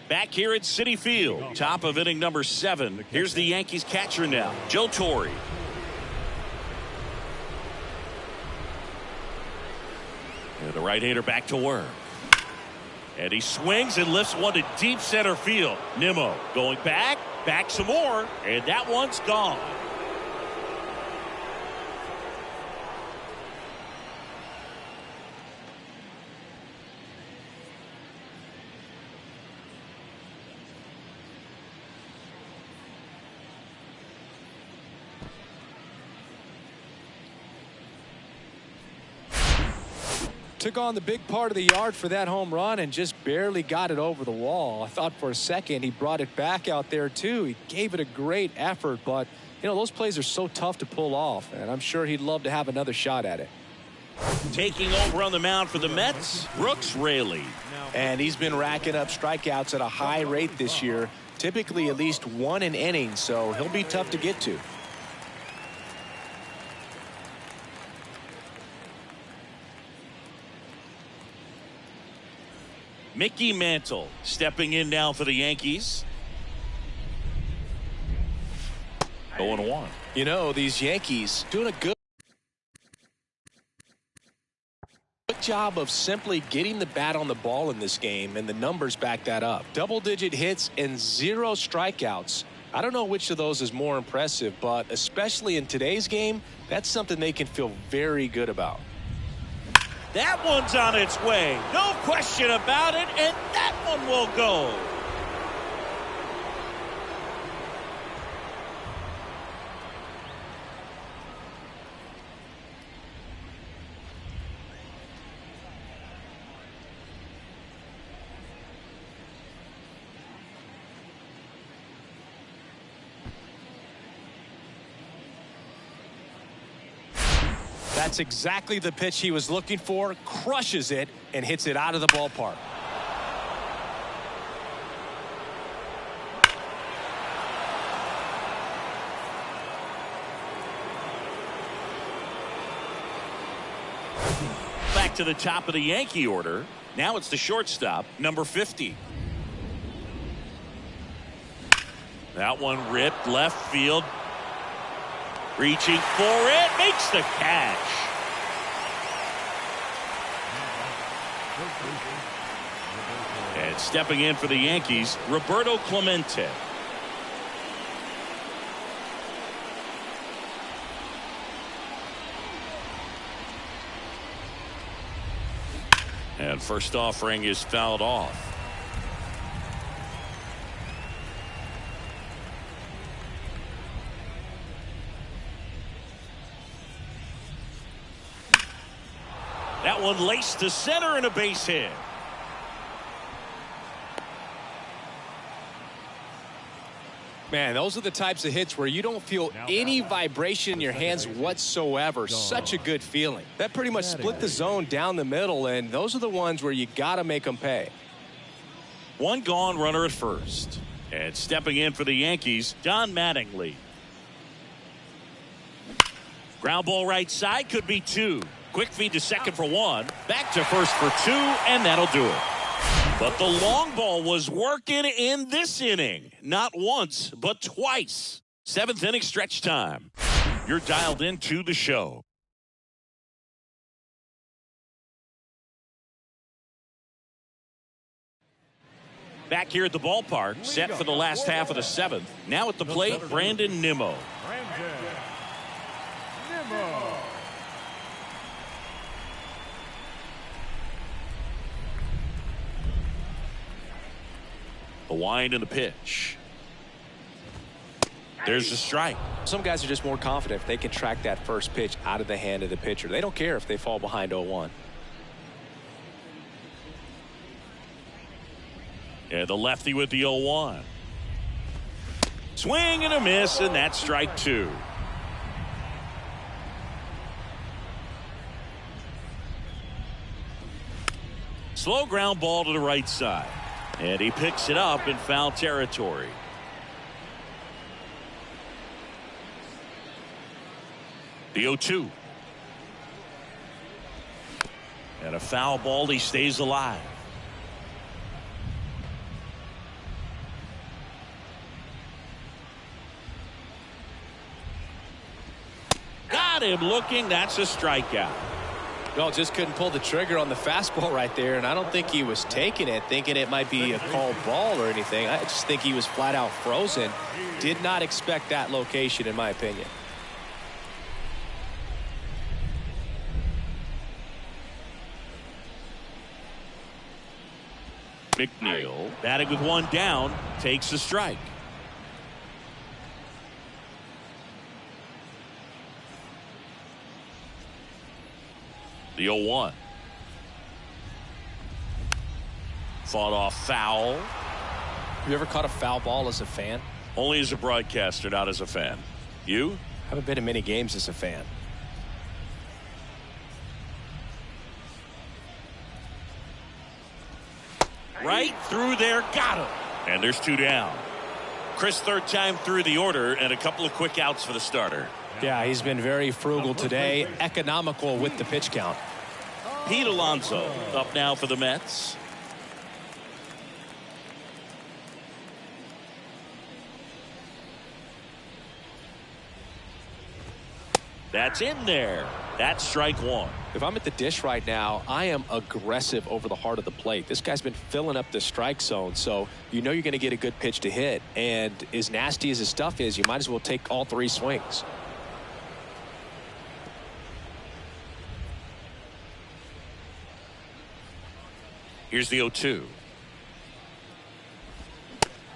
Back here at Citi Field, top of inning number 7. Here's the Yankees catcher now, Joe Torre. And the right-hander back to work. And he swings and lifts one to deep center field. Nimmo going back some more, and that one's gone. Took on the big part of the yard for that home run and just barely got it over the wall. I thought for a second he brought it back out there too. He gave it a great effort, but you know, those plays are so tough to pull off, and I'm sure he'd love to have another shot at it. Taking over on the mound for the Mets, Brooks Raley. And he's been racking up strikeouts at a high rate this year, typically at least one an inning, so he'll be tough to get to. Mickey Mantle stepping in now for the Yankees. 0-1. You know, these Yankees doing a good job of simply getting the bat on the ball in this game, and the numbers back that up. Double-digit hits and 0 strikeouts. I don't know which of those is more impressive, but especially in today's game, that's something they can feel very good about. That one's on its way. No question about it, and that one will go. That's exactly the pitch he was looking for. Crushes it and hits it out of the ballpark. Back to the top of the Yankee order. Now it's the shortstop, number 50. That one ripped left field. Reaching for it, makes the catch. And stepping in for the Yankees, Roberto Clemente. And first offering is fouled off. That one laced to center and a base hit. Man, those are the types of hits where you don't feel any vibration in your hands whatsoever. Such a good feeling. That pretty much split the zone down the middle, and those are the ones where you got to make them pay. One gone, runner at first. And stepping in for the Yankees, Don Mattingly. Ground ball right side, could be 2. Quick feed to second for 1. Back to first for 2, and that'll do it. But the long ball was working in this inning. Not once, but twice. 7th inning stretch time. You're dialed into the show. Back here at the ballpark, set for the last half of the 7th. Now at the plate, Brandon Nimmo. The wind and the pitch. There's the strike. Some guys are just more confident if they can track that first pitch out of the hand of the pitcher. They don't care if they fall behind 0-1. And the lefty with the 0-1. Swing and a miss, and that's strike 2. Slow ground ball to the right side. And he picks it up in foul territory. The 0-2. And a foul ball. He stays alive. Got him looking. That's a strikeout. Well, just couldn't pull the trigger on the fastball right there, and I don't think he was taking it, thinking it might be a called ball or anything. I just think he was flat out frozen. Did not expect that location, in my opinion. McNeil, batting with 1 down, takes a strike. The 0-1. fought off foul. Have you ever caught a foul ball as a fan? Only as a broadcaster, not as a fan. You? Haven't been in many games as a fan. Right through there, got him. And there's 2 down. Chris, third time through the order, and a couple of quick outs for the starter. Yeah, he's been very frugal today, economical with the pitch count. Pete Alonso up now for the Mets. That's in there. That's strike 1. If I'm at the dish right now, I am aggressive over the heart of the plate. This guy's been filling up the strike zone, so you know you're going to get a good pitch to hit. And as nasty as his stuff is, you might as well take all 3 swings. Here's the 0-2.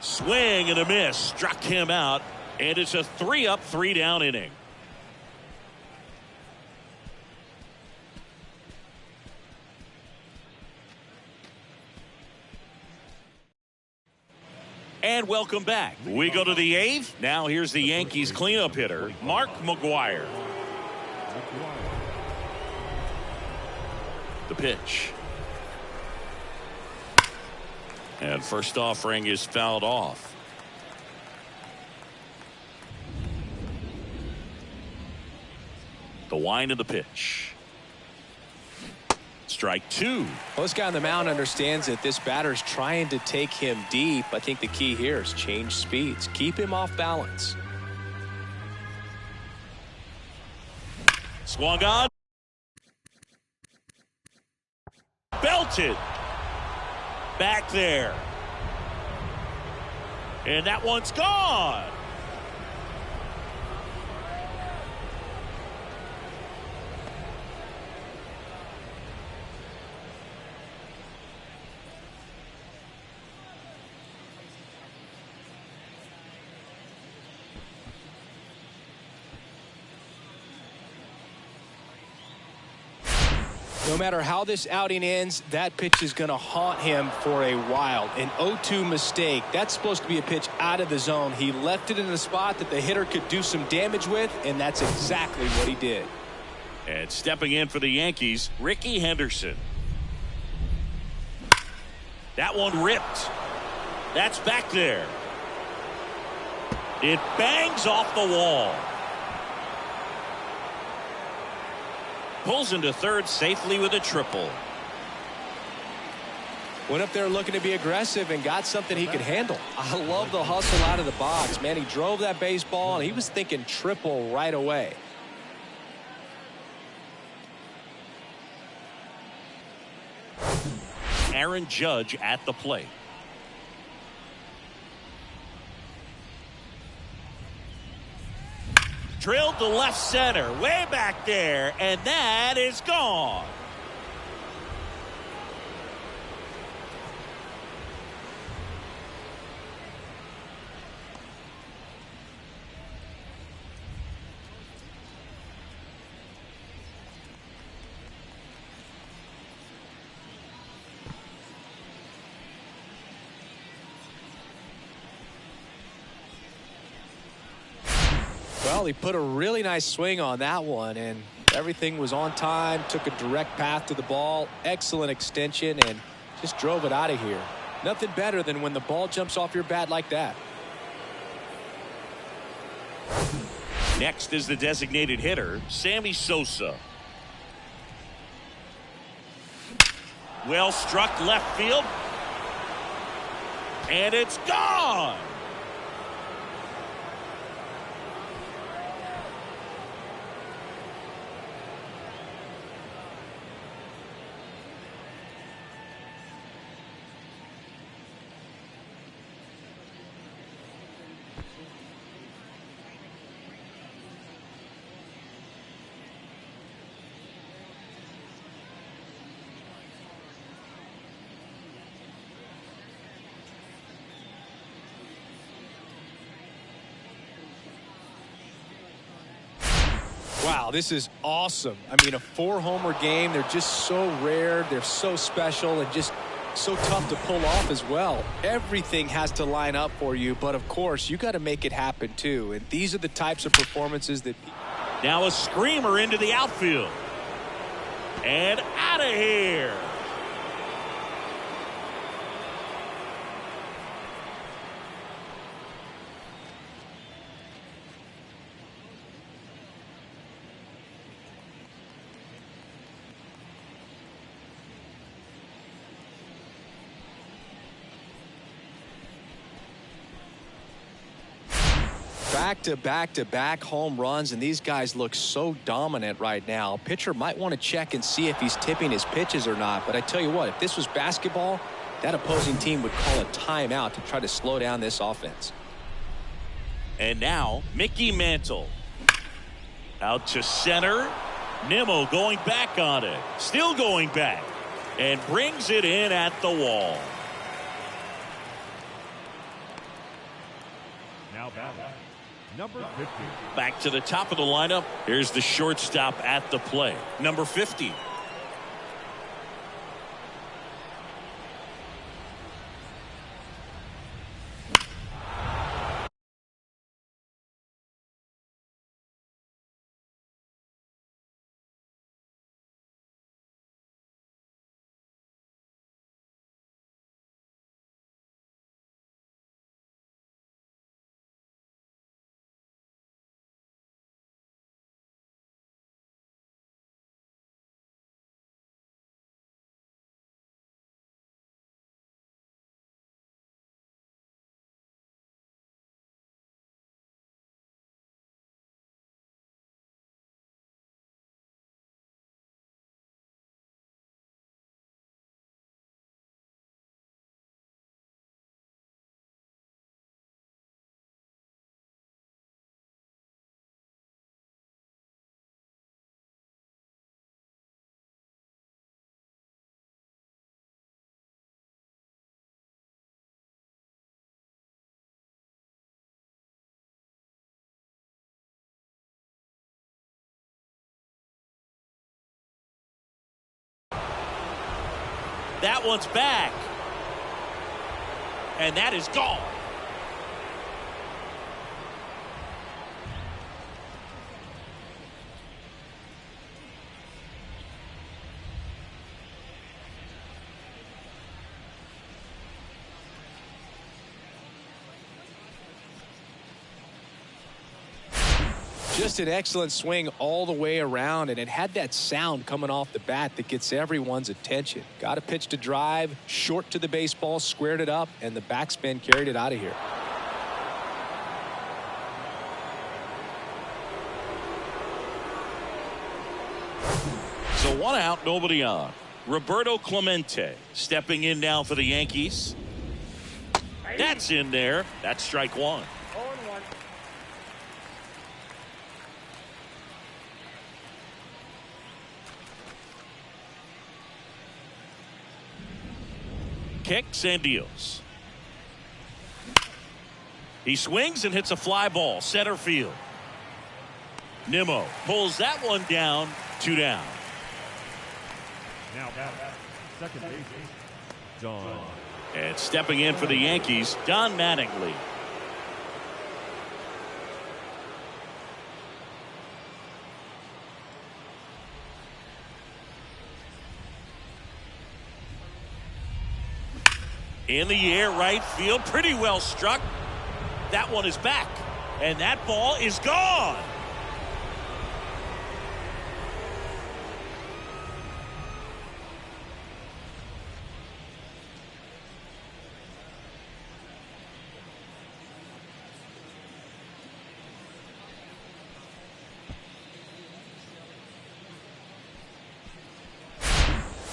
Swing and a miss. Struck him out. And it's a 3-up, 3-down inning. And welcome back. We go to the 8th. Now here's the Yankees cleanup hitter, Mark McGwire. The pitch. And first offering is fouled off. The wind of the pitch. Strike 2. Well, this guy on the mound understands that this batter's trying to take him deep. I think the key here is change speeds. Keep him off balance. Swung on. Belted. Back there. And that one's gone. No matter how this outing ends, that pitch is going to haunt him for a while. An 0-2 mistake. That's supposed to be a pitch out of the zone. He left it in a spot that the hitter could do some damage with, and that's exactly what he did. And stepping in for the Yankees, Ricky Henderson. That one ripped. That's back there. It bangs off the wall. Pulls into third safely with a triple. Went up there looking to be aggressive and got something he could handle. I love the hustle out of the box. Man, he drove that baseball, and he was thinking triple right away. Aaron Judge at the plate. Drilled to left center, way back there, and that is gone. Well, he put a really nice swing on that one, and everything was on time, took a direct path to the ball, excellent extension, and just drove it out of here. Nothing better than when the ball jumps off your bat like that. Next is the designated hitter, Sammy Sosa. Well struck left field, and it's gone. Wow, this is awesome. I mean, a 4-homer game. They're just so rare. They're so special and just So tough to pull off as well. Everything has to line up for you, but of course, you got to make it happen too. And these are the types of performances that... Now a screamer into the outfield. And out of here. Back-to-back-to-back home runs, and these guys look so dominant right now. Pitcher might want to check and see if he's tipping his pitches or not, but I tell you what, if this was basketball, that opposing team would call a timeout to try to slow down this offense. And now Mickey Mantle out to center. Nimmo going back on it, still going back, and brings it in at the wall. Now batting, number 50. Back to the top of the lineup. Here's the shortstop at the plate, number 50. That one's back. And that is gone. Just an excellent swing all the way around, and it had that sound coming off the bat that gets everyone's attention. Got a pitch to drive, short to the baseball, squared it up, and the backspin carried it out of here. So 1 out, nobody on. Roberto Clemente stepping in now for the Yankees. That's in there. That's strike one. Kicks and deals. He swings and hits a fly ball, center field. Nimmo pulls that one down, 2 down. Now batting, second baseman, Don. And stepping in for the Yankees, Don Mattingly. In the air, right field, pretty well struck. That one is back, and that ball is gone.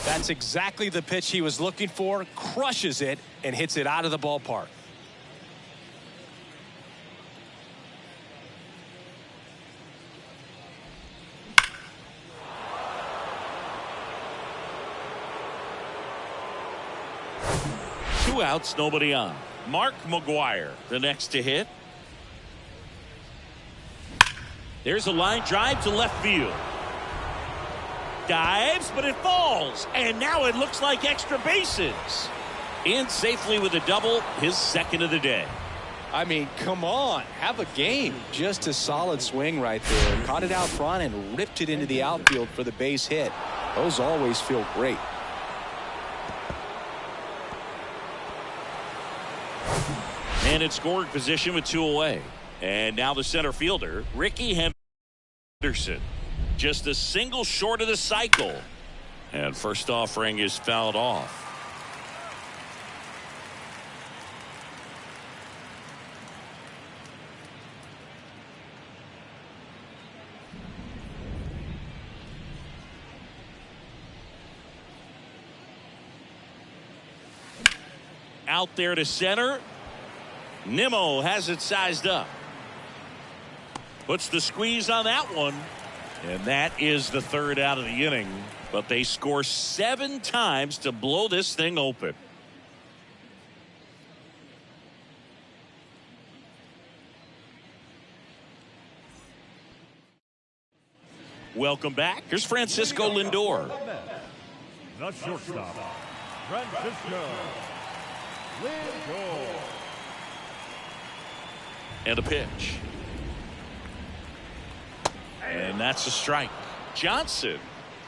That's exactly the pitch he was looking for, crushes it, and hits it out of the ballpark. Two outs, nobody on. Mark McGwire, the next to hit. There's a line drive to left field. Dives, but it falls. And now it looks like extra bases. In safely with a double, his second of the day. I mean, come on. Have a game. Just a solid swing right there. Caught it out front and ripped it into the outfield for the base hit. Those always feel great. And in scoring position with 2 away. And now the center fielder, Ricky Henderson. Just a single short of the cycle. And first offering is fouled off. Out there to center. Nimmo has it sized up. Puts the squeeze on that one. And that is the third out of the inning. But they score 7 times to blow this thing open. Welcome back. Here's Francisco Lindor. The shortstop, Francisco Lindor. And a pitch. And that's a strike. Johnson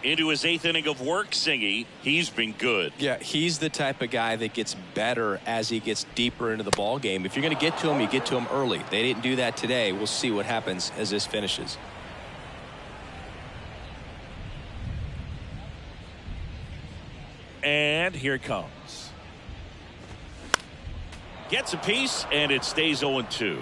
into his 8th inning of work, Singy. He's been good. Yeah, he's the type of guy that gets better as he gets deeper into the ball game. If you're going to get to him, you get to him early. They didn't do that today. We'll see what happens as this finishes. And here it comes. Gets a piece, and it stays 0-2.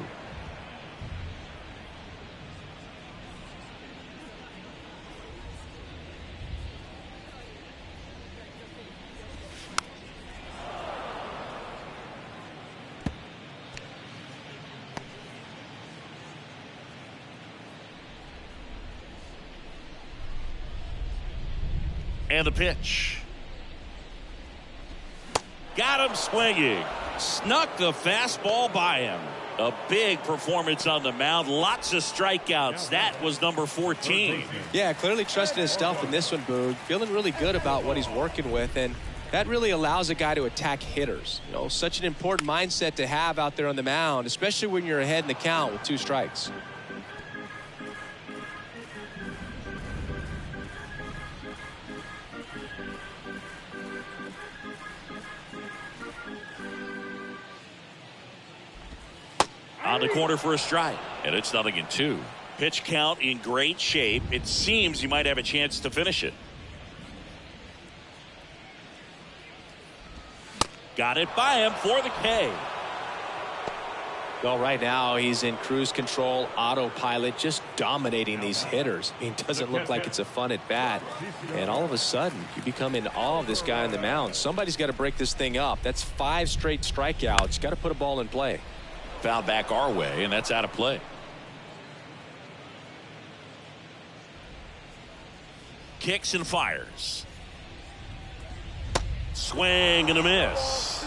And the pitch. Got him swinging. Snuck the fastball by him. A big performance on the mound. Lots of strikeouts. That was number 14. Yeah, clearly trusting his stuff in this one, Boog. Feeling really good about what he's working with, and that really allows a guy to attack hitters. You know, such an important mindset to have out there on the mound, especially when you're ahead in the count with 2 strikes. On the corner for a strike. And it's 0-2. Pitch count in great shape. It seems he might have a chance to finish it. Got it by him for the K. Well, right now he's in cruise control, autopilot, just dominating these hitters. I mean, it doesn't look like it's a fun at bat. And all of a sudden, you become in awe of this guy on the mound. Somebody's got to break this thing up. That's 5 straight strikeouts. Got to put a ball in play. Foul back our way, and that's out of play. Kicks and fires. Swing and a miss.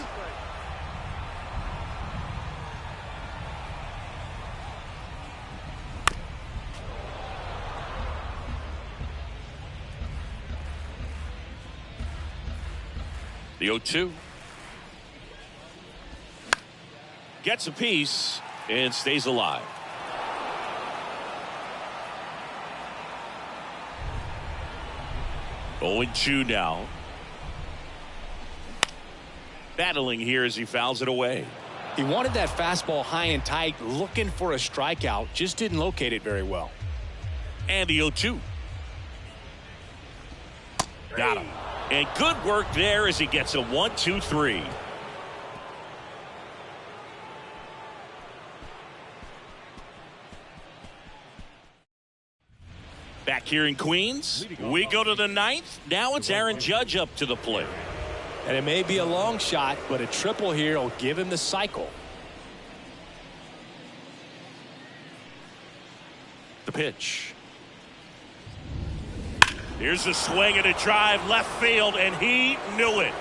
The 0-2. Gets a piece and stays alive. Going 2 now. Battling here as he fouls it away. He wanted that fastball high and tight, looking for a strikeout, just didn't locate it very well. And the 0-2. Got him. And good work there as he gets a 1-2-3. Back here in Queens, we go to the 9th. Now it's Aaron Judge up to the plate. And it may be a long shot, but a triple here will give him the cycle. The pitch. Here's a swing and a drive left field, and he knew it.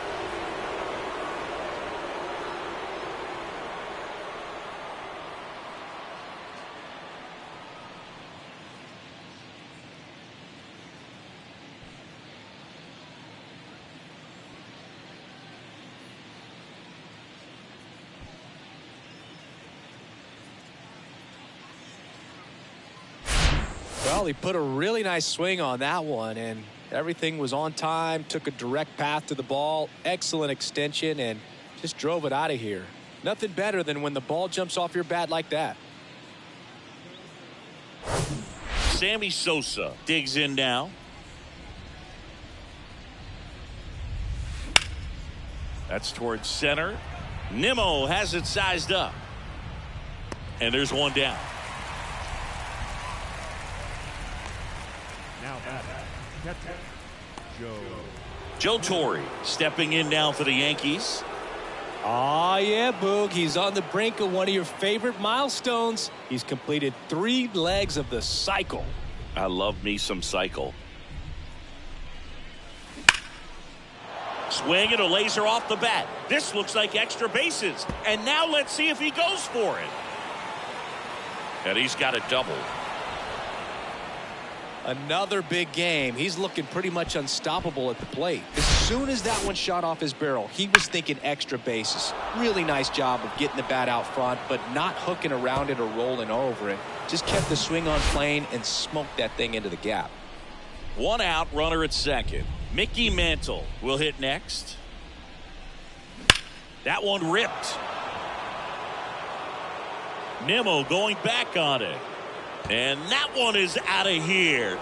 Well, he put a really nice swing on that one, and everything was on time, took a direct path to the ball, excellent extension, and just drove it out of here. Nothing better than when the ball jumps off your bat like that. Sammy Sosa digs in now. That's towards center. Nimmo has it sized up. And there's one down. Now batting, catcher, Joe Torre stepping in now for the Yankees. Oh, yeah, Boog. He's on the brink of one of your favorite milestones. He's completed 3 legs of the cycle. I love me some cycle. Swing and a laser off the bat. This looks like extra bases. And now let's see if he goes for it. And he's got a double. Another big game. He's looking pretty much unstoppable at the plate. As soon as that one shot off his barrel, he was thinking extra bases. Really nice job of getting the bat out front, but not hooking around it or rolling over it. Just kept the swing on plane and smoked that thing into the gap. 1 out, runner at second. Mickey Mantle will hit next. That one ripped. Nimmo going back on it. And that one is out of here.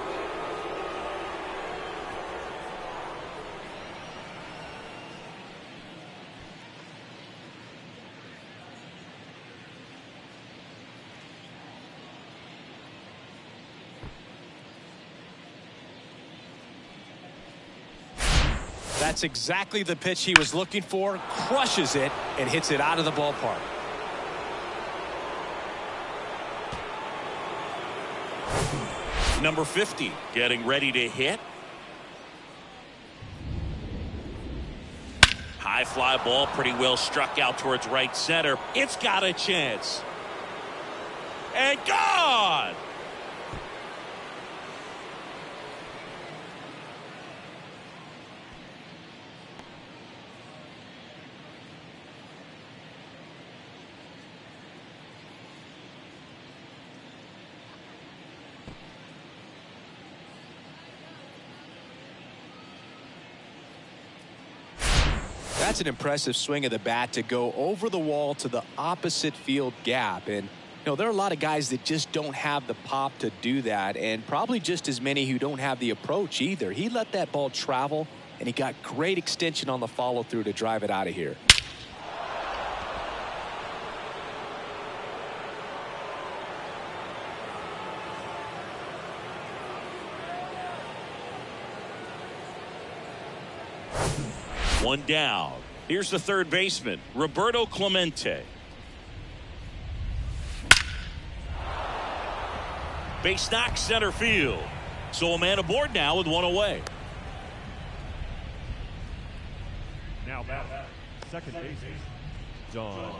That's exactly the pitch he was looking for. Crushes it and hits it out of the ballpark. Number 50 getting ready to hit. High fly ball, pretty well struck out towards right center. It's got a chance. And gone! That's an impressive swing of the bat to go over the wall to the opposite field gap. And, there are a lot of guys that just don't have the pop to do that, and probably just as many who don't have the approach either. He let that ball travel, and he got great extension on the follow-through to drive it out of here. One down. Here's the third baseman, Roberto Clemente. Base knock center field. So a man aboard now with one away. now batting, second baseman, Don.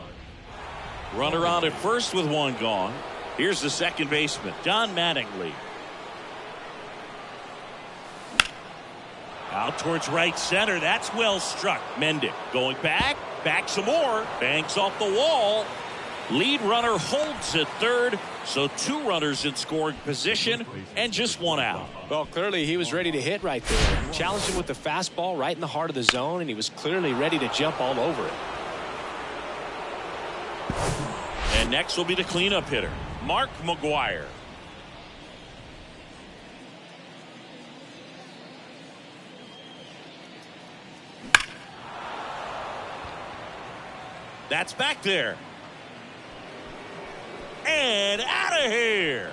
Runner on at first with one gone. Here's the second baseman, Don Mattingly. Out towards right center. That's well struck. Mendick going back some more. Banks off the wall. Lead runner holds at third. So two runners in scoring position and just one out. Well, clearly he was ready to hit right there. Challenged him with the fastball right in the heart of the zone, and he was clearly ready to jump all over it. And next will be the cleanup hitter, Mark McGwire. That's back there. And out of here.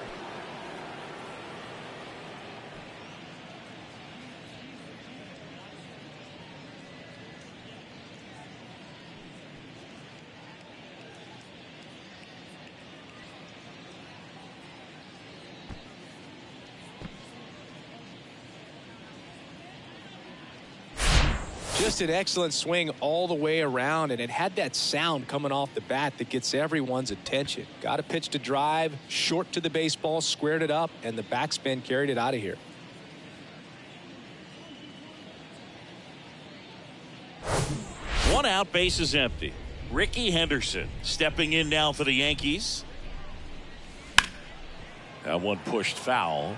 Just an excellent swing all the way around, and it had that sound coming off the bat that gets everyone's attention. Got a pitch to drive, short to the baseball, squared it up, and the backspin carried it out of here. One out, base is empty. Ricky Henderson stepping in now for the Yankees. That one pushed foul.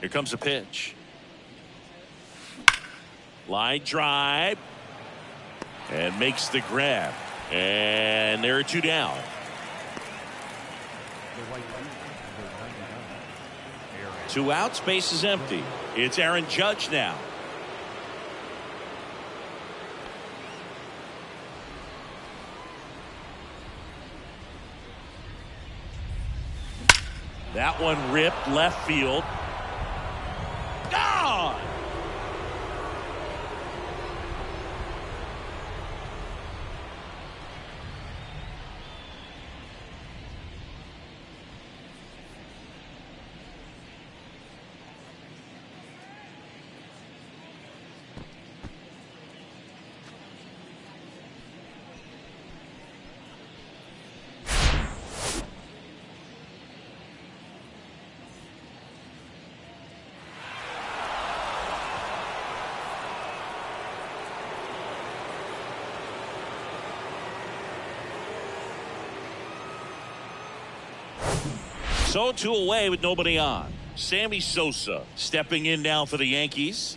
Here comes a pitch. Line drive. And makes the grab. And there are 2 down. The right fielder, number 99, 2 outs, base is empty. It's Aaron Judge now. That one ripped left field. Gone! So 2 away with nobody on. Sammy Sosa stepping in now for the Yankees.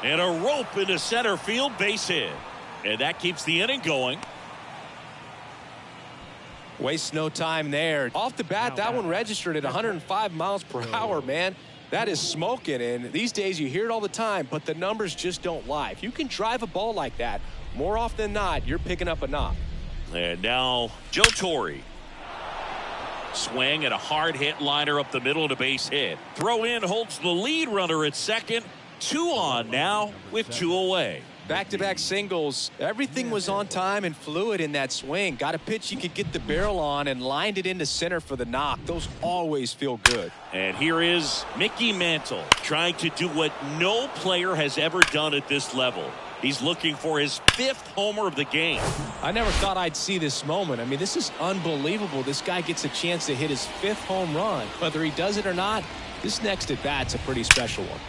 And a rope into center field, base hit. And that keeps the inning going. Waste no time there. Off the bat, that one registered at 105 miles per hour, man. That is smoking, and these days you hear it all the time, but the numbers just don't lie. If you can drive a ball like that, more often than not, you're picking up a knock. And now Joe Torre. Swing and a hard hit liner up the middle and a base hit. Throw in holds the lead runner at second. 2 on now with 2 away. Back-to-back singles. Everything was on time and fluid in that swing. Got a pitch you could get the barrel on and lined it into center for the knock. Those always feel good. And here is Mickey Mantle trying to do what no player has ever done at this level. He's looking for his 5th homer of the game. I never thought I'd see this moment. I mean, this is unbelievable. This guy gets a chance to hit his 5th home run. Whether he does it or not, this next at bat's a pretty special one.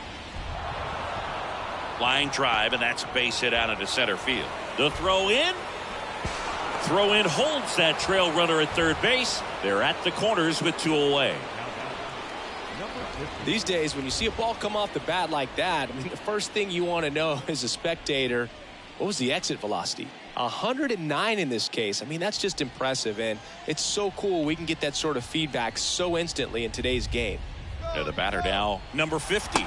Line drive, and that's a base hit out into center field. The throw in. Throw in holds that trail runner at third base. They're at the corners with 2 away. These days, when you see a ball come off the bat like that, I mean, the first thing you want to know as a spectator, what was the exit velocity? 109 in this case. I mean, that's just impressive, and it's so cool we can get that sort of feedback so instantly in today's game. And the batter now, number 50.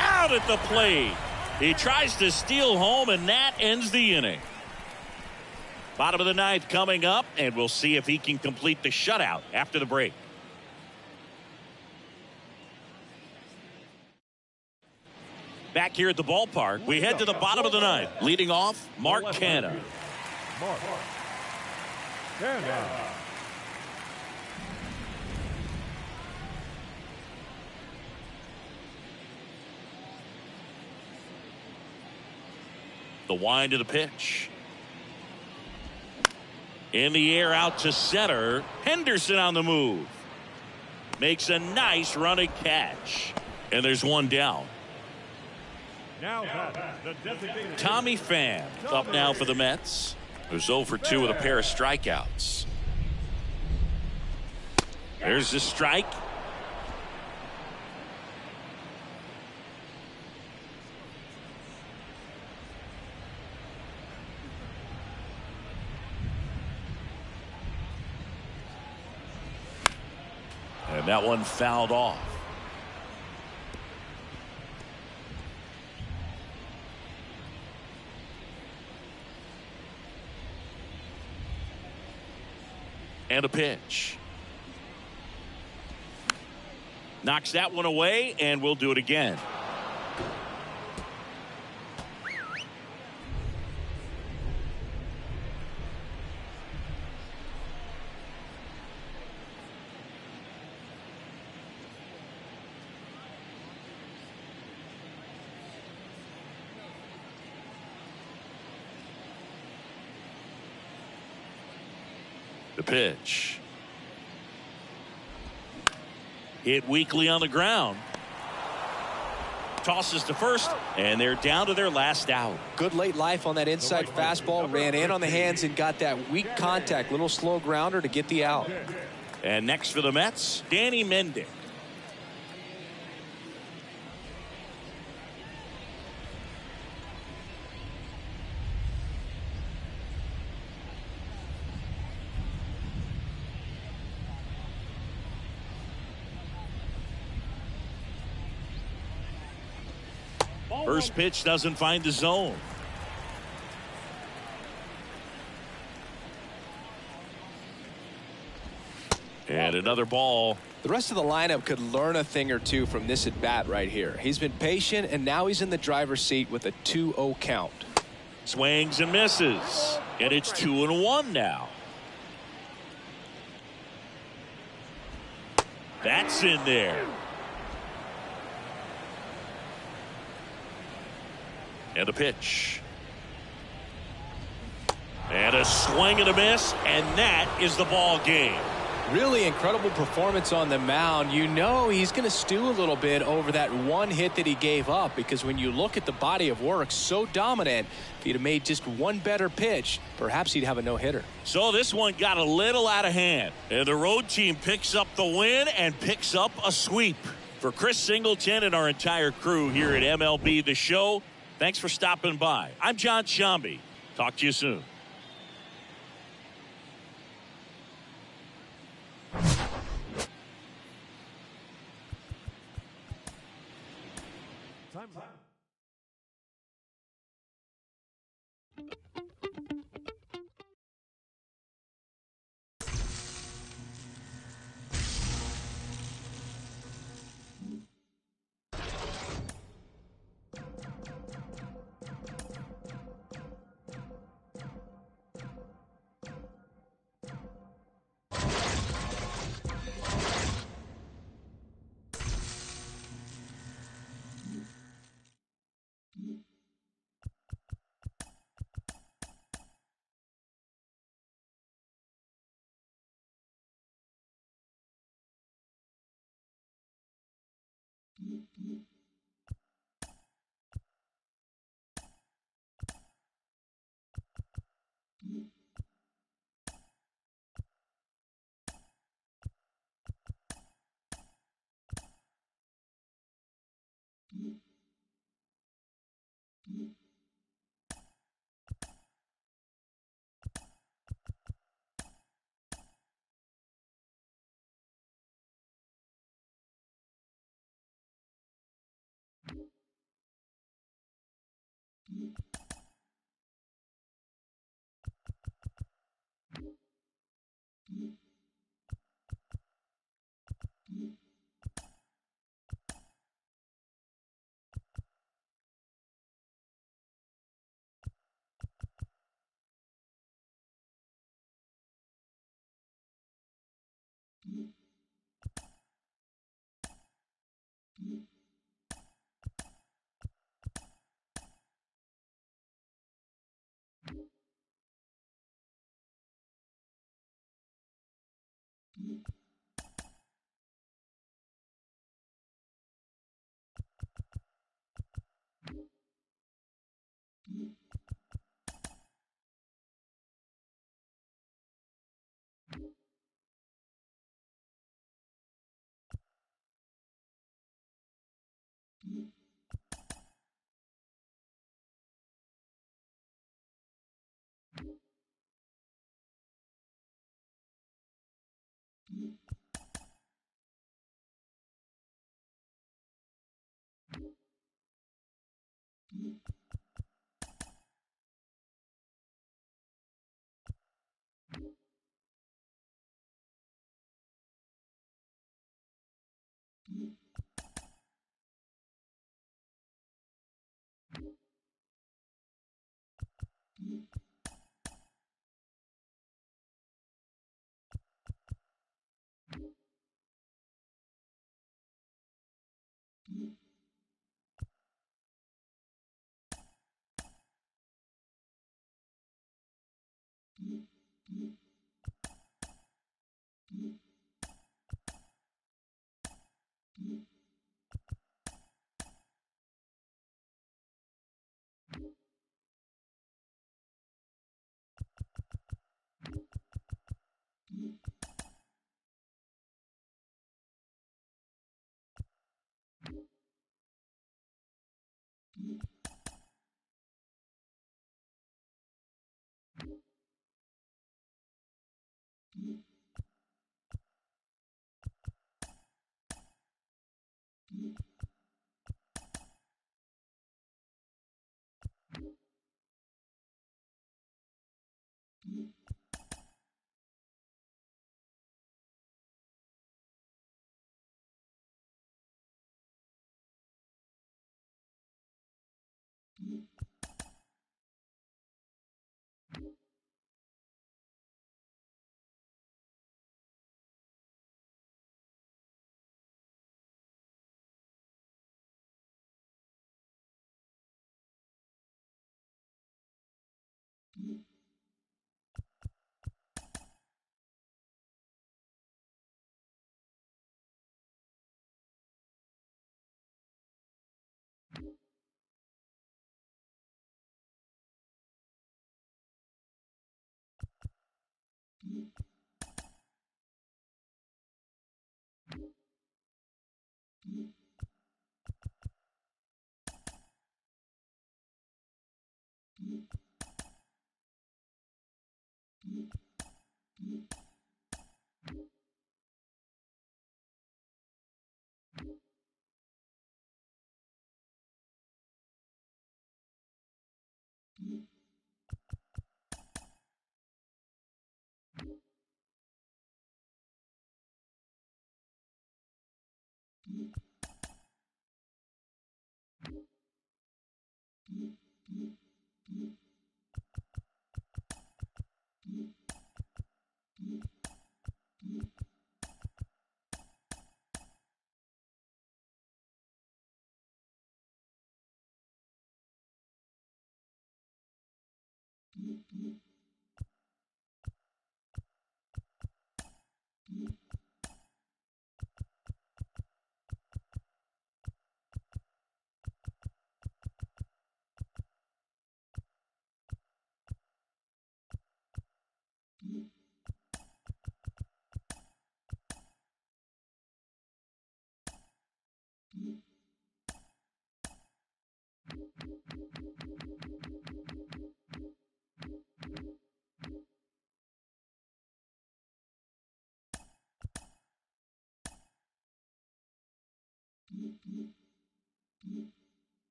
Out at the plate. He tries to steal home, and that ends the inning. Bottom of the 9th coming up, and we'll see if he can complete the shutout after the break. Back here at the ballpark, we head to the bottom of the 9th. Leading off, Mark Canha. Mark Canha. The wind of the pitch. In the air out to center. Henderson on the move. Makes a nice running catch. And there's 1 down. Now the designated Tommy Pham up now for the Mets. Who's 0 for 2 with a pair of strikeouts. There's the strike. And that one fouled off. And a pitch. Knocks that one away, and we'll do it again. The pitch. Hit weakly on the ground. Tosses to first, and they're down to their last out. Good late life on that inside fastball. Ran in on the hands and got that weak contact. Little slow grounder to get the out. And next for the Mets, Danny Mendick. First pitch doesn't find the zone. And another ball. The rest of the lineup could learn a thing or two from this at bat right here. He's been patient, and now he's in the driver's seat with a 2-0 count. Swings and misses. And it's 2-1 now. That's in there. And a pitch. And a swing and a miss, and that is the ball game. Really incredible performance on the mound. You know he's going to stew a little bit over that one hit that he gave up, because when you look at the body of work, so dominant, if he'd have made just one better pitch, perhaps he'd have a no-hitter. So this one got a little out of hand, and the road team picks up the win and picks up a sweep. For Chris Singleton and our entire crew here at MLB The Show, thanks for stopping by. I'm John Shambi. Talk to you soon. Time's up.